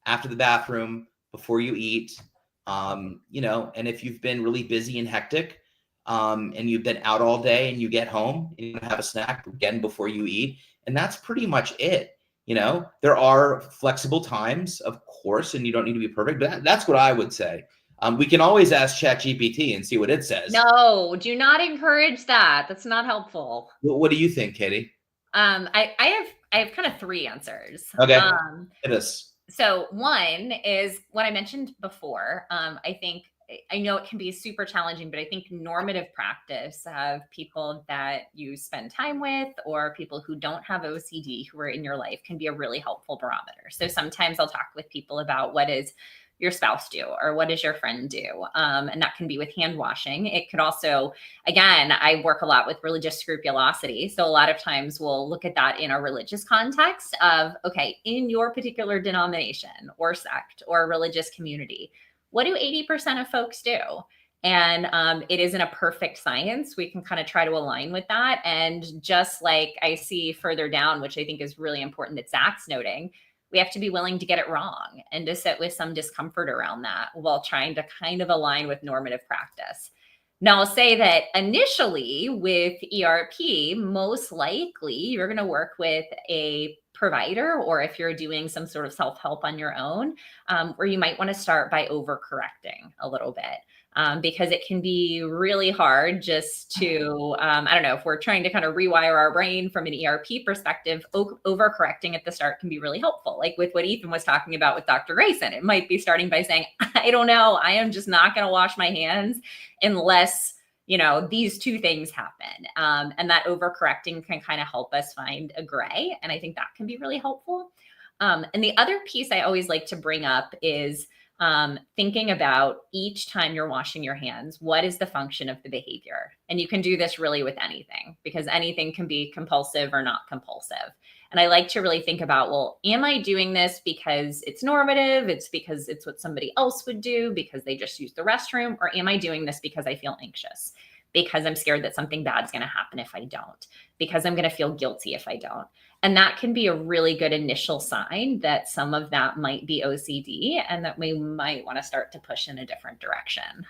after the bathroom, before you eat, and if you've been really busy and hectic, and you've been out all day and you get home and you have a snack again before you eat. And that's pretty much it. There are flexible times, of course, and you don't need to be perfect, but that's what I would say. We can always ask ChatGPT and see what it says. No, do not encourage that. That's not helpful. What do you think, Katie? I have kind of three answers. Okay. It is. So one is what I mentioned before. I think I know it can be super challenging, but I think normative practice of people that you spend time with or people who don't have OCD who are in your life can be a really helpful barometer. So sometimes I'll talk with people about what is your spouse do or what does your friend do, and that can be with hand washing. It could also, again, I work a lot with religious scrupulosity, so a lot of times we'll look at that in a religious context of, okay, in your particular denomination or sect or religious community, what do 80% of folks do? And it isn't a perfect science. We can kind of try to align with that. And just like I see further down, which I think is really important that Zach's noting, we have to be willing to get it wrong and to sit with some discomfort around that while trying to kind of align with normative practice. Now, I'll say that initially with ERP, most likely you're going to work with a provider, or if you're doing some sort of self-help on your own, where you might want to start by overcorrecting a little bit. Because it can be really hard just to, I don't know, if we're trying to kind of rewire our brain from an ERP perspective, overcorrecting at the start can be really helpful. Like with what Ethan was talking about with Dr. Grayson, it might be starting by saying, I don't know, I am just not going to wash my hands unless, you know, these two things happen. And that overcorrecting can kind of help us find a gray. And I think that can be really helpful. And the other piece I always like to bring up is thinking about each time you're washing your hands, what is the function of the behavior? And you can do this really with anything, because anything can be compulsive or not compulsive. And I like to really think about, well, am I doing this because it's normative? It's because it's what somebody else would do because they just use the restroom? Or am I doing this because I feel anxious? Because I'm scared that something bad is going to happen if I don't? Because I'm going to feel guilty if I don't? And that can be a really good initial sign that some of that might be OCD and that we might want to start to push in a different direction.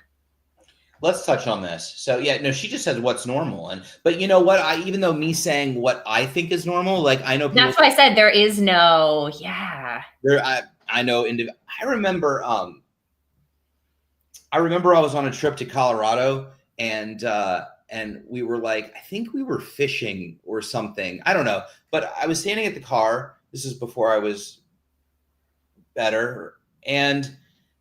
Let's touch on this. So yeah, no, she just says what's normal. But you know what? Even though me saying what I think is normal, like I know people, that's why I said there is no, I know. I remember I was on a trip to Colorado and we were like, I think we were fishing or something. I don't know. But I was standing at the car. This is before I was better. And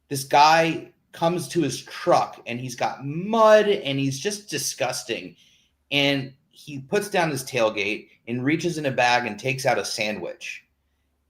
this guy comes to his truck and he's got mud and he's just disgusting. And he puts down his tailgate and reaches in a bag and takes out a sandwich.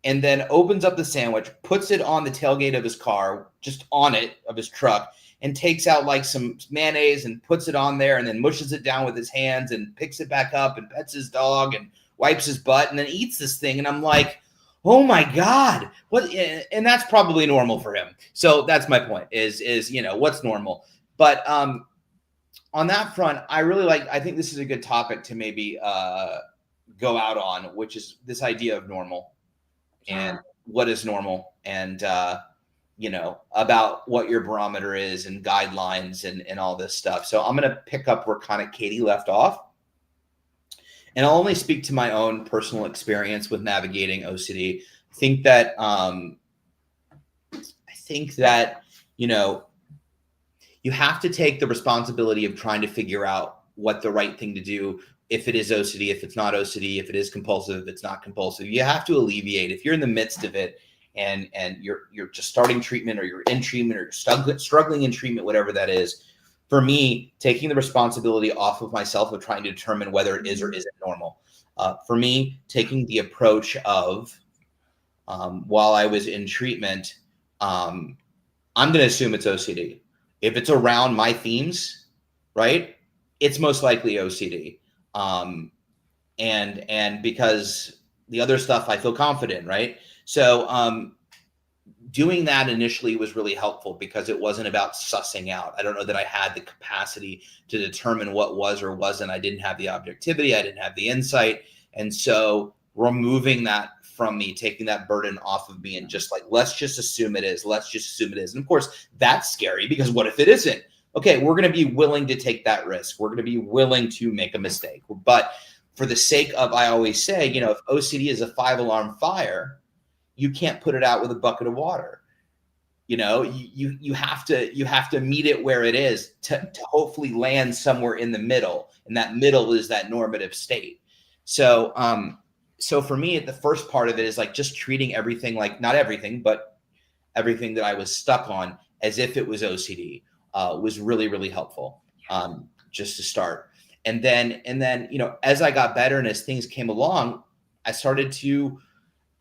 And then opens up the sandwich, puts it on the tailgate of his car, just on it, of his truck, and takes out like some mayonnaise and puts it on there and then mushes it down with his hands and picks it back up and pets his dog and wipes his butt and then eats this thing. And I'm like, oh my God, what? And that's probably normal for him. So that's my point is, you know, what's normal. But on that front, I think this is a good topic to maybe go out on, which is this idea of normal and what is normal and, you know, about what your barometer is and guidelines and all this stuff. So I'm going to pick up where kind of Katie left off. And I'll only speak to my own personal experience with navigating OCD. I think that, you know, you have to take the responsibility of trying to figure out what the right thing to do, if it is OCD, if it's not OCD, if it is compulsive, if it's not compulsive. You have to alleviate. If you're in the midst of it and you're just starting treatment or you're in treatment or you're struggling in treatment, whatever that is, for me, taking the responsibility off of myself of trying to determine whether it is or isn't normal. For me, taking the approach of, while I was in treatment, I'm going to assume it's OCD. If it's around my themes, right, it's most likely OCD. And because the other stuff I feel confident, right? So doing that initially was really helpful because it wasn't about sussing out. I don't know that I had the capacity to determine what was or wasn't. I didn't have the objectivity. I didn't have the insight. And so removing that from me, taking that burden off of me and just like, let's just assume it is. Let's just assume it is. And of course, that's scary because what if it isn't? Okay, we're going to be willing to take that risk. We're going to be willing to make a mistake. But for the sake of, I always say, you know, if OCD is a 5-alarm fire, you can't put it out with a bucket of water. You know, you have to meet it where it is to hopefully land somewhere in the middle. And that middle is that normative state. So, so for me, the first part of it is like just treating everything, like not everything, but everything that I was stuck on as if it was OCD. was really, really helpful, just to start. And then, as I got better and as things came along, I started to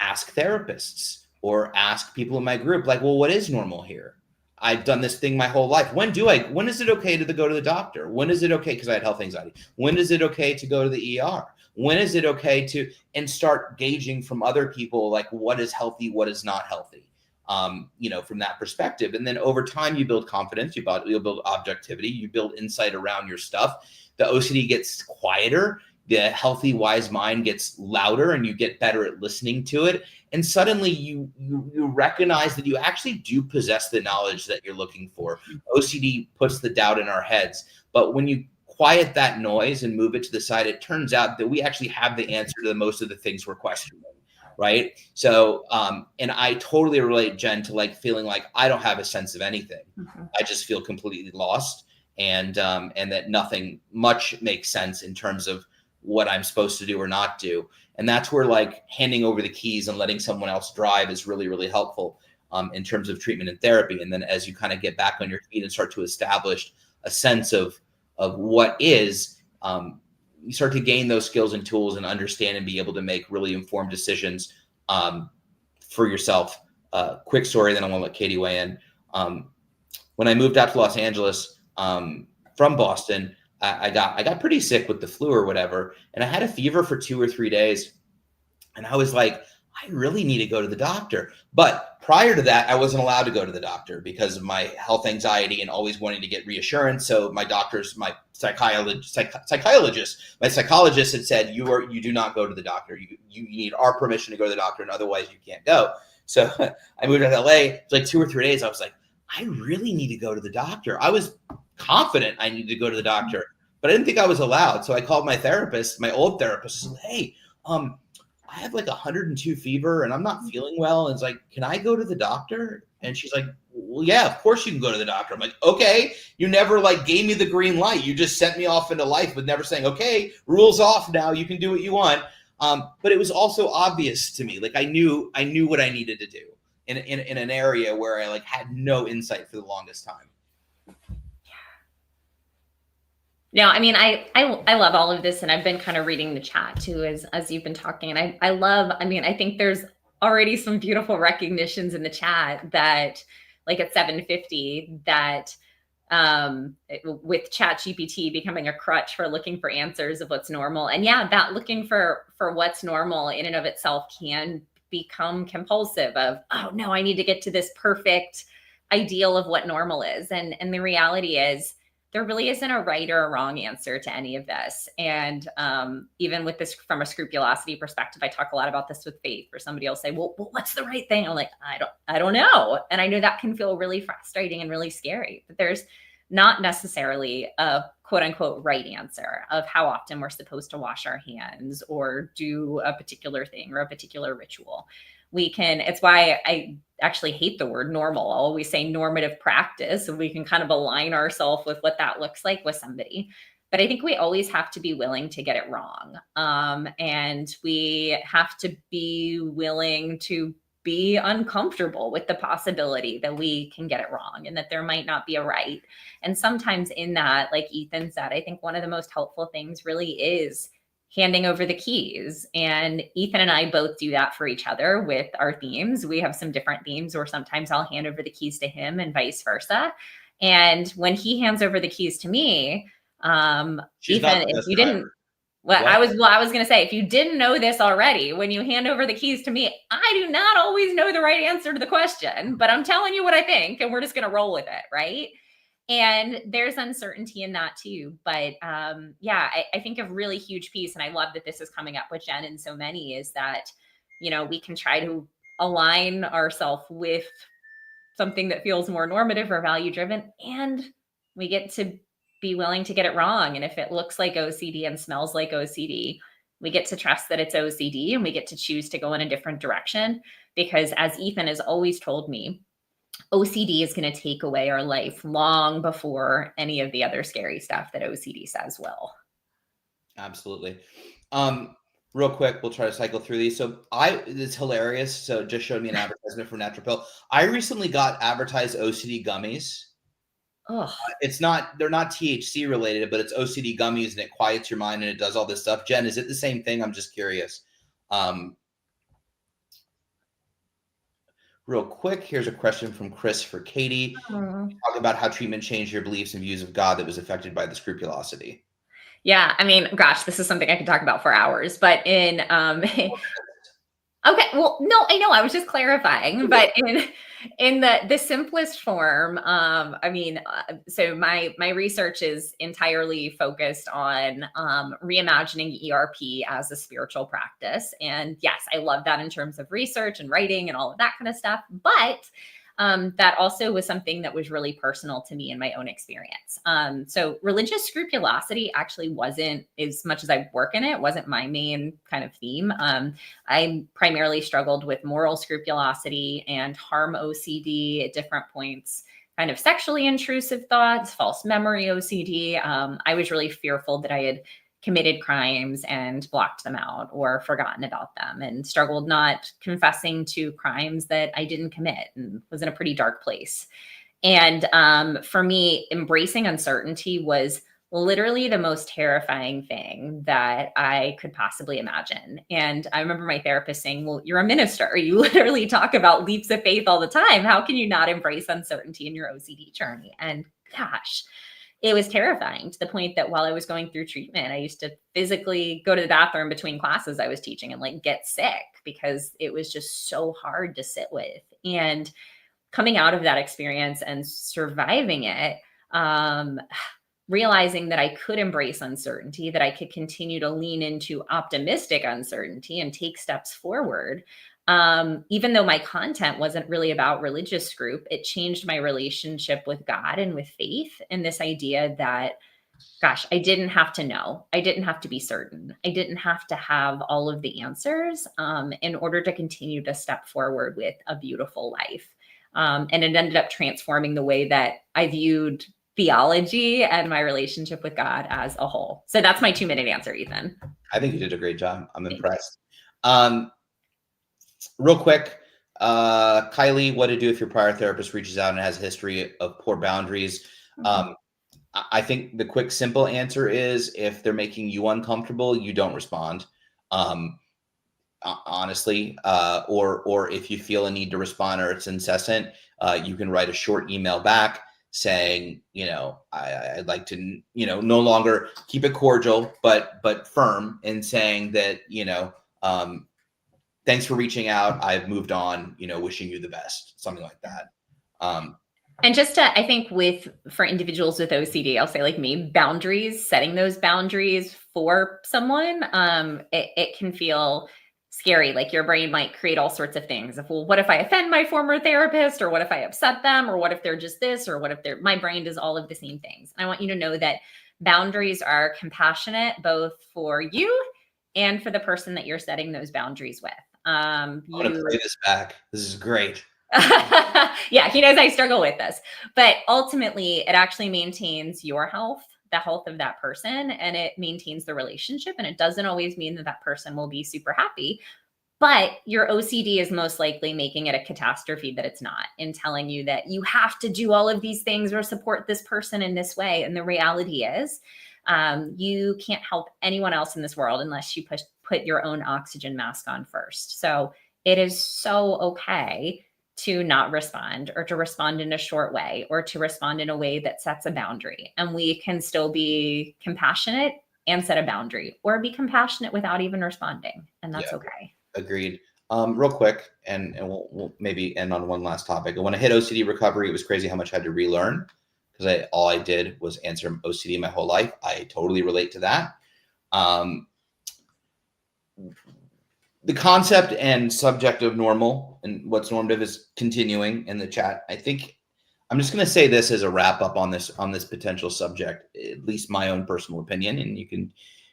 ask therapists or ask people in my group, like, well, what is normal here? I've done this thing my whole life. When is it okay to go to the doctor? When is it okay? Because I had health anxiety. When is it okay to go to the ER? When is it okay to, and start gauging from other people, like what is healthy, what is not healthy, from that perspective. And then over time, you build confidence, you'll build objectivity, you build insight around your stuff. The OCD gets quieter, the healthy, wise mind gets louder, and you get better at listening to it. And suddenly you recognize that you actually do possess the knowledge that you're looking for. OCD puts the doubt in our heads, but when you quiet that noise and move it to the side, it turns out that we actually have the answer to most of the things we're questioning. Right. So, and I totally relate, Jen, to like feeling like I don't have a sense of anything. I just feel completely lost, and that nothing much makes sense in terms of what I'm supposed to do or not do. And that's where like handing over the keys and letting someone else drive is really, really helpful, in terms of treatment and therapy. And then as you kind of get back on your feet and start to establish a sense of what is, you start to gain those skills and tools and understand and be able to make really informed decisions, for yourself. Quick story, then I want to let Katie weigh in. When I moved out to Los Angeles, from Boston, I got pretty sick with the flu or whatever, and I had a fever for 2 or 3 days, and I was like, I really need to go to the doctor. But prior to that, I wasn't allowed to go to the doctor because of my health anxiety and always wanting to get reassurance. So my psychologist had said, you do not go to the doctor. You need our permission to go to the doctor, and otherwise you can't go. So I moved to LA. It's like 2 or 3 days. I was like, I really need to go to the doctor. I was confident I needed to go to the doctor, but I didn't think I was allowed. So I called my therapist, my old therapist, and said, hey, I have like 102 fever and I'm not feeling well. And it's like, can I go to the doctor? And she's like, well, yeah, of course you can go to the doctor. I'm like, okay, you never like gave me the green light. You just sent me off into life with never saying, okay, rules off now, you can do what you want. But it was also obvious to me. Like I knew what I needed to do in an area where I like had no insight for the longest time. No, I mean, I love all of this, and I've been kind of reading the chat too as you've been talking, and I think there's already some beautiful recognitions in the chat that, like at 7:50, that with ChatGPT becoming a crutch for looking for answers of what's normal, and yeah, that looking for what's normal in and of itself can become compulsive. Of, oh no, I need to get to this perfect ideal of what normal is, and the reality is, there really isn't a right or a wrong answer to any of this. And even with this, from a scrupulosity perspective, I talk a lot about this with faith, where somebody will say, well, what's the right thing? I'm like, I don't know. And I know that can feel really frustrating and really scary, but there's not necessarily a quote unquote right answer of how often we're supposed to wash our hands or do a particular thing or a particular ritual. It's why I actually hate the word normal. I'll always say normative practice, and we can kind of align ourselves with what that looks like with somebody. But I think we always have to be willing to get it wrong. And we have to be willing to be uncomfortable with the possibility that we can get it wrong and that there might not be a right. And sometimes in that, like Ethan said, I think one of the most helpful things really is handing over the keys. And Ethan and I both do that for each other with our themes. We have some different themes, or sometimes I'll hand over the keys to him and vice versa. And when he hands over the keys to me, Ethan, if you didn't, I was going to say, if you didn't know this already, when you hand over the keys to me, I do not always know the right answer to the question, but I'm telling you what I think, and we're just going to roll with it. Right. And there's uncertainty in that too. But I think a really huge piece, and I love that this is coming up with Jen and so many, is that, we can try to align ourselves with something that feels more normative or value driven, and we get to be willing to get it wrong. And if it looks like OCD and smells like OCD, we get to trust that it's OCD, and we get to choose to go in a different direction, because as Ethan has always told me, OCD is going to take away our life long before any of the other scary stuff that OCD says will. Absolutely. Real quick, we'll try to cycle through these. So it's hilarious. So just showed me an advertisement from Natural Pill. I recently got advertised OCD gummies. Oh, They're not THC related, but it's OCD gummies and it quiets your mind and it does all this stuff. Jen, is it the same thing? I'm just curious. Real quick, here's a question from Chris for Katie. Talk about how treatment changed your beliefs and views of God that was affected by the scrupulosity. yeah. I mean, gosh, this is something I could talk about for hours, but okay, well, no, I know, I was just clarifying, but in the simplest form, I mean, so my research is entirely focused on reimagining ERP as a spiritual practice. And yes, I love that in terms of research and writing and all of that kind of stuff. But that also was something that was really personal to me in my own experience. So religious scrupulosity actually wasn't, as much as I work in it, wasn't my main kind of theme. I primarily struggled with moral scrupulosity and harm OCD at different points, kind of sexually intrusive thoughts, false memory OCD. I was really fearful that I had committed crimes and blocked them out or forgotten about them, and struggled not confessing to crimes that I didn't commit, and was in a pretty dark place. And for me, embracing uncertainty was literally the most terrifying thing that I could possibly imagine. And I remember my therapist saying, well, you're a minister. You literally talk about leaps of faith all the time. How can you not embrace uncertainty in your OCD journey? And gosh, it was terrifying, to the point that while I was going through treatment, I used to physically go to the bathroom between classes I was teaching and like get sick, because it was just so hard to sit with. And coming out of that experience and surviving it, realizing that I could embrace uncertainty, that I could continue to lean into optimistic uncertainty and take steps forward. Even though my content wasn't really about religious group, it changed my relationship with God and with faith, and this idea that, gosh, I didn't have to know. I didn't have to be certain. I didn't have to have all of the answers in order to continue to step forward with a beautiful life. And it ended up transforming the way that I viewed theology and my relationship with God as a whole. So that's my 2-minute answer, Ethan. I think you did a great job. I'm impressed. Real quick, Kylie, what to do if your prior therapist reaches out and has a history of poor boundaries? I think the quick, simple answer is, if they're making you uncomfortable, you don't respond. Honestly, or if you feel a need to respond or it's incessant, you can write a short email back saying, I'd like to, no longer keep it cordial, but firm, in saying that, thanks for reaching out. I've moved on, wishing you the best, something like that. And just to, I think for individuals with OCD, I'll say like me, boundaries, setting those boundaries for someone, it can feel scary. Like your brain might create all sorts of things. Well, what if I offend my former therapist, or what if I upset them, or what if they're just this, or what if my brain does all of the same things? And I want you to know that boundaries are compassionate, both for you and for the person that you're setting those boundaries with. I'm going to play this back. This is great. Yeah, he knows I struggle with this, but ultimately it actually maintains your health, the health of that person, and it maintains the relationship. And it doesn't always mean that that person will be super happy, but your OCD is most likely making it a catastrophe that it's not, and telling you that you have to do all of these things or support this person in this way. And the reality is, you can't help anyone else in this world unless you put your own oxygen mask on first. So it is so okay to not respond, or to respond in a short way, or to respond in a way that sets a boundary. And we can still be compassionate and set a boundary, or be compassionate without even responding. And that's okay. Agreed. Real quick, and we'll maybe end on one last topic. When I hit OCD recovery, it was crazy how much I had to relearn, because all I did was answer OCD my whole life. I totally relate to that. The concept and subject of normal and what's normative is continuing in the chat. I think I'm just going to say this as a wrap up on this potential subject, at least my own personal opinion, and you can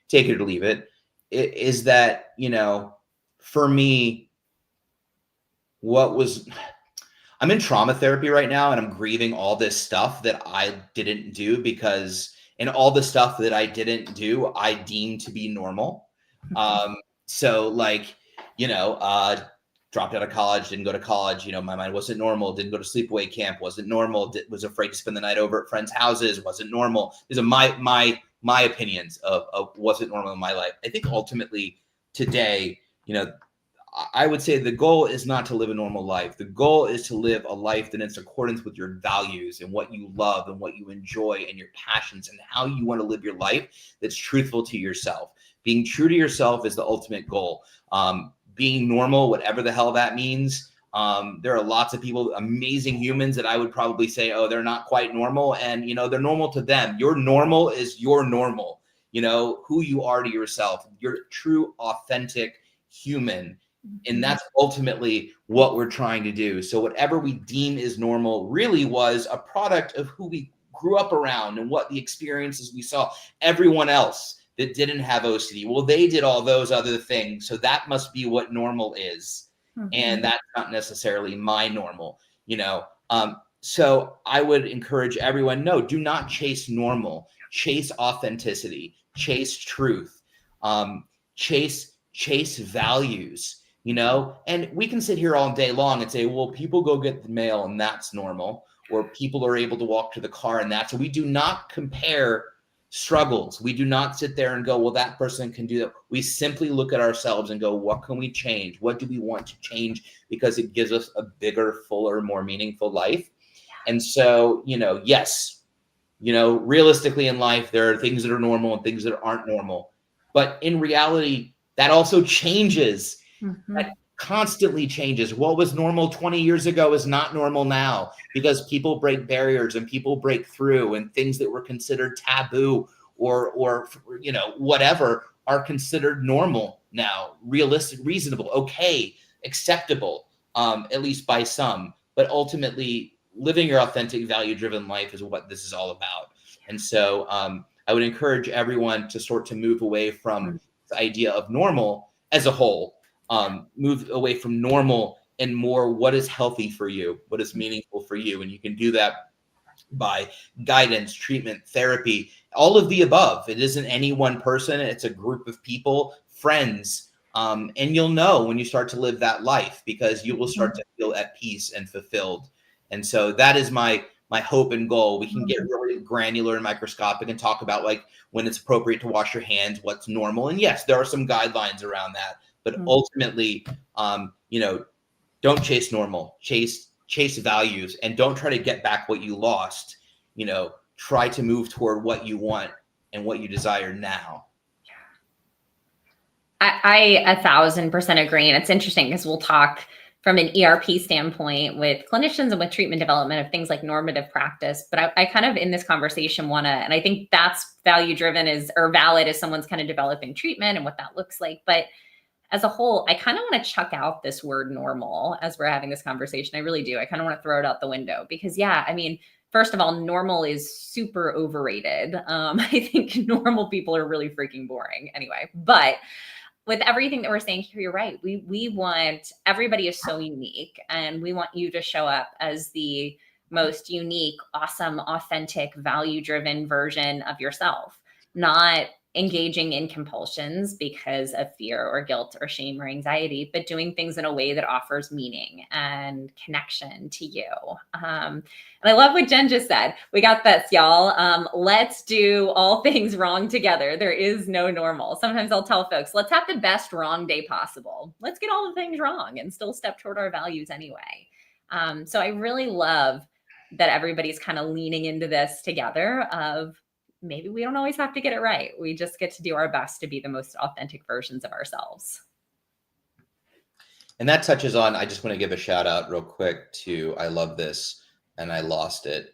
take it or leave it, is that, for me, I'm in trauma therapy right now, and I'm grieving all this stuff that I didn't do, and all the stuff that I didn't do, I deem to be normal. So like, dropped out of college, didn't go to college. You know, my mind wasn't normal. Didn't go to sleepaway camp. Wasn't normal. Was afraid to spend the night over at friends' houses. Wasn't normal. These are my opinions of wasn't normal in my life. I think ultimately today, you know, I would say the goal is not to live a normal life. The goal is to live a life that is in accordance with your values and what you love and what you enjoy and your passions and how you want to live your life that's truthful to yourself. Being true to yourself is the ultimate goal. Being normal, whatever the hell that means. There are lots of people, amazing humans that I would probably say, oh, they're not quite normal. And, you know, they're normal to them. Your normal is your normal, you know, who you are to yourself, your true, authentic human. And that's ultimately what we're trying to do. So whatever we deem is normal really was a product of who we grew up around and what the experiences we saw everyone else that didn't have OCD. Well, they did all those other things. So that must be what normal is. Mm-hmm. And that's not necessarily my normal, you know? So I would encourage everyone, no, do not chase normal, chase authenticity, chase truth, chase values. You know, and we can sit here all day long and say, well, people go get the mail and that's normal, or people are able to walk to the car and that's, so we do not compare struggles. We do not sit there and go, well, that person can do that. We simply look at ourselves and go, what can we change? What do we want to change? Because it gives us a bigger, fuller, more meaningful life. And so, you know, yes, you know, realistically in life, there are things that are normal and things that aren't normal. But in reality, that also changes. Mm-hmm. That constantly changes. What was normal 20 years ago is not normal now because people break barriers and people break through, and things that were considered taboo or you know, whatever are considered normal now, realistic, reasonable, okay, acceptable, at least by some. But ultimately, living your authentic, value-driven life is what this is all about. And so I would encourage everyone to start to move away from the idea of normal as a whole. Move away from normal and more what is healthy for you, what is meaningful for you. And you can do that by guidance, treatment, therapy, all of the above. It isn't any one person. It's a group of people, friends. And you'll know when you start to live that life because you will start to feel at peace and fulfilled. And so that is my hope and goal. We can get really granular and microscopic and talk about like when it's appropriate to wash your hands, what's normal. And yes, there are some guidelines around that. But ultimately, you know, don't chase normal, chase values, and don't try to get back what you lost. You know, try to move toward what you want and what you desire now. I 1,000% agree. And it's interesting because we'll talk from an ERP standpoint with clinicians and with treatment development of things like normative practice. But I kind of in this conversation want to, and I think that's value driven is or valid as someone's kind of developing treatment and what that looks like. But as a whole, I kind of want to chuck out this word normal as we're having this conversation. I really do. I kind of want to throw it out the window because, yeah, I mean, first of all, normal is super overrated. I think normal people are really freaking boring anyway. But with everything that we're saying here, you're right. We want, everybody is so unique and we want you to show up as the most unique, awesome, authentic, value-driven version of yourself, not engaging in compulsions because of fear or guilt or shame or anxiety, but doing things in a way that offers meaning and connection to you. And I love what Jen just said. We got this, y'all. Let's do all things wrong together. There is no normal. Sometimes I'll tell folks, let's have the best wrong day possible. Let's get all the things wrong and still step toward our values anyway. So I really love that everybody's kind of leaning into this together of maybe we don't always have to get it right. We just get to do our best to be the most authentic versions of ourselves. And that touches on, I just want to give a shout out real quick to, I love this and I lost it.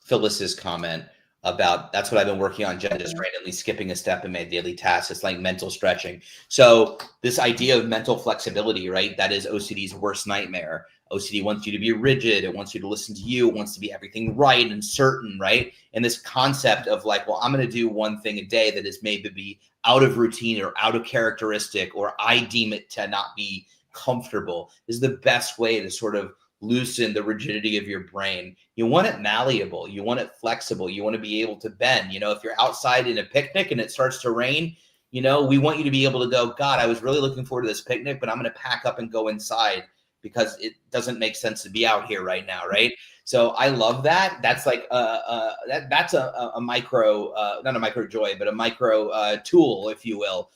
Phyllis's comment about, that's what I've been working on, Jen, just randomly skipping a step in my daily tasks. It's like mental stretching. So this idea of mental flexibility, right? That is OCD's worst nightmare. OCD wants you to be rigid. It wants you to listen to you. It wants to be everything right and certain, right? And this concept of like, well, I'm going to do one thing a day that is maybe be out of routine or out of characteristic, or I deem it to not be comfortable, is the best way to sort of loosen the rigidity of your brain. You want it malleable. You want it flexible. You want to be able to bend. You know, if you're outside in a picnic and it starts to rain, You know, we want you to be able to go, God, I was really looking forward to this picnic, but I'm going to pack up and go inside because it doesn't make sense to be out here right now, right? So I love that. That's like that's a micro, not a micro joy, but a micro tool, if you will,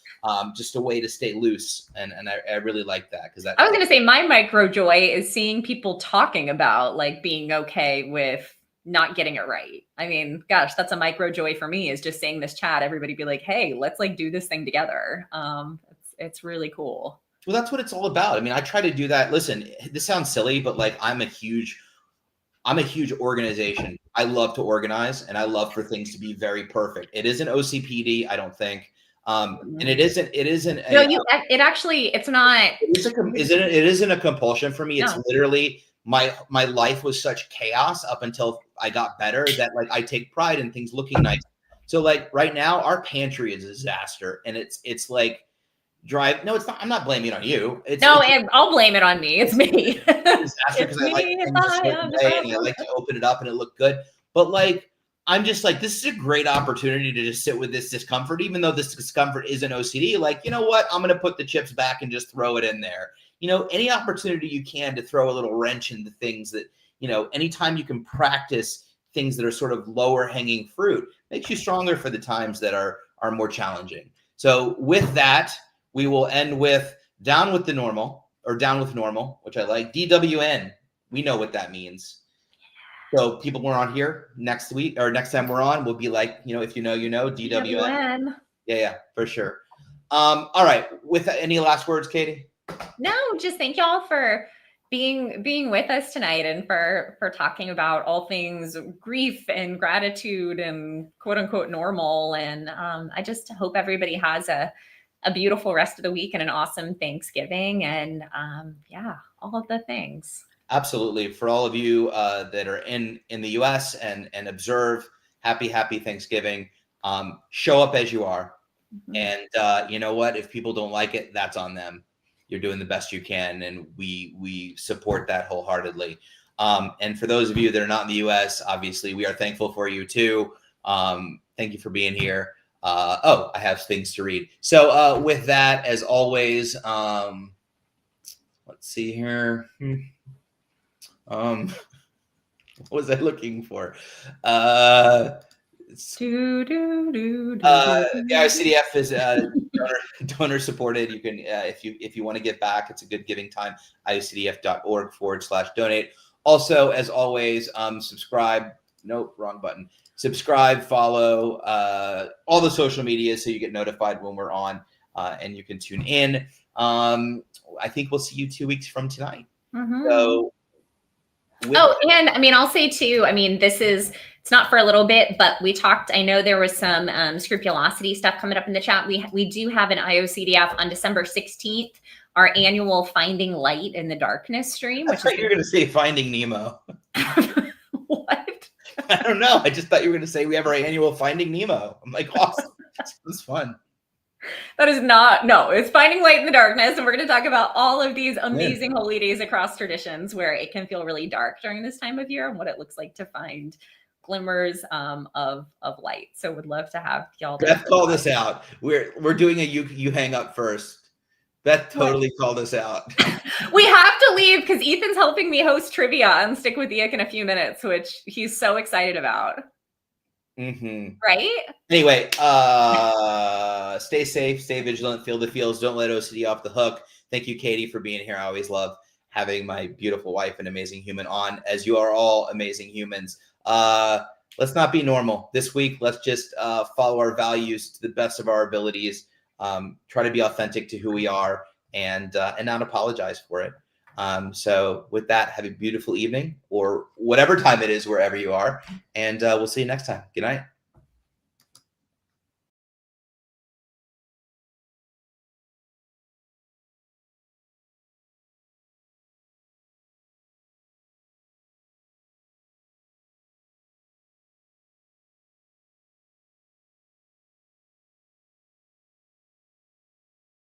just a way to stay loose. And I really like that because that. I was going to say my micro joy is seeing people talking about like being okay with not getting it right. I mean, gosh, that's a micro joy for me, is just seeing this chat, everybody be like, hey, let's like do this thing together. It's really cool. Well, that's what it's all about. I mean, I try to do that. Listen, this sounds silly, but like I'm a huge organization. I love to organize and I love for things to be very perfect. It isn't OCPD, I don't think. And it isn't no, it actually, it's not. It isn't a compulsion for me. It's literally my life was such chaos up until I got better that like I take pride in things looking nice. So like right now our pantry is a disaster and it's like no, it's not. I'm not blaming it on you. And I'll blame it on me. It's me. Disaster because I like things a certain way and I like to open it up and it looked good. But like, I'm just like, this is a great opportunity to just sit with this discomfort, even though this discomfort isn't OCD. Like, you know what? I'm going to put the chips back and just throw it in there. You know, any opportunity you can to throw a little wrench into things that, you know, anytime you can practice things that are sort of lower hanging fruit makes you stronger for the times that are more challenging. So with that, we will end with down with normal, which I like. DWN, we know what that means. So people we're on here next week or next time we're on, we'll be like, you know, if you know, you know, DWN. Yeah, for sure. All right. With any last words, Katie? No, just thank y'all for being with us tonight and for talking about all things grief and gratitude and quote unquote normal. And I just hope everybody has a beautiful rest of the week and an awesome Thanksgiving and all of the things. Absolutely. For all of you that are in the US and observe, happy Thanksgiving. Show up as you are. Mm-hmm. And you know what? If people don't like it, that's on them. You're doing the best you can. And we support that wholeheartedly. And for those of you that are not in the US, obviously, we are thankful for you too. Thank you for being here. I have things to read. So with that, as always, let's see here. What was I looking for? The ICDF is donor supported. You can if you want to give back, it's a good giving time. ICDF.org/donate. Also, as always, subscribe. Nope, wrong button. Subscribe, follow all the social media so you get notified when we're on and you can tune in. I think we'll see you 2 weeks from tonight. Mm-hmm. So. And I mean, I'll say too, I mean, it's not for a little bit, but we talked, I know there was some scrupulosity stuff coming up in the chat. We do have an IOCDF on December 16th, our annual Finding Light in the Darkness stream. I thought you were going to say Finding Nemo. What? I don't know. I just thought you were going to say we have our annual Finding Nemo. I'm like, awesome. That's fun. That is not, no, it's Finding Light in the Darkness. And we're going to talk about all of these amazing holy days across traditions where it can feel really dark during this time of year and what it looks like to find glimmers of light. So would love to have y'all. Beth called us out. We're doing a you hang up first. Beth totally called us out. We have to leave because Ethan's helping me host trivia on Stick with the Ick in a few minutes, which he's so excited about. Mm-hmm. Right? Anyway, stay safe, stay vigilant, feel the feels. Don't let OCD off the hook. Thank you, Katie, for being here. I always love having my beautiful wife and amazing human on, as you are all amazing humans. Let's not be normal this week. Let's just follow our values to the best of our abilities. Try to be authentic to who we are and not apologize for it. So with that, have a beautiful evening or whatever time it is, wherever you are. And we'll see you next time. Good night.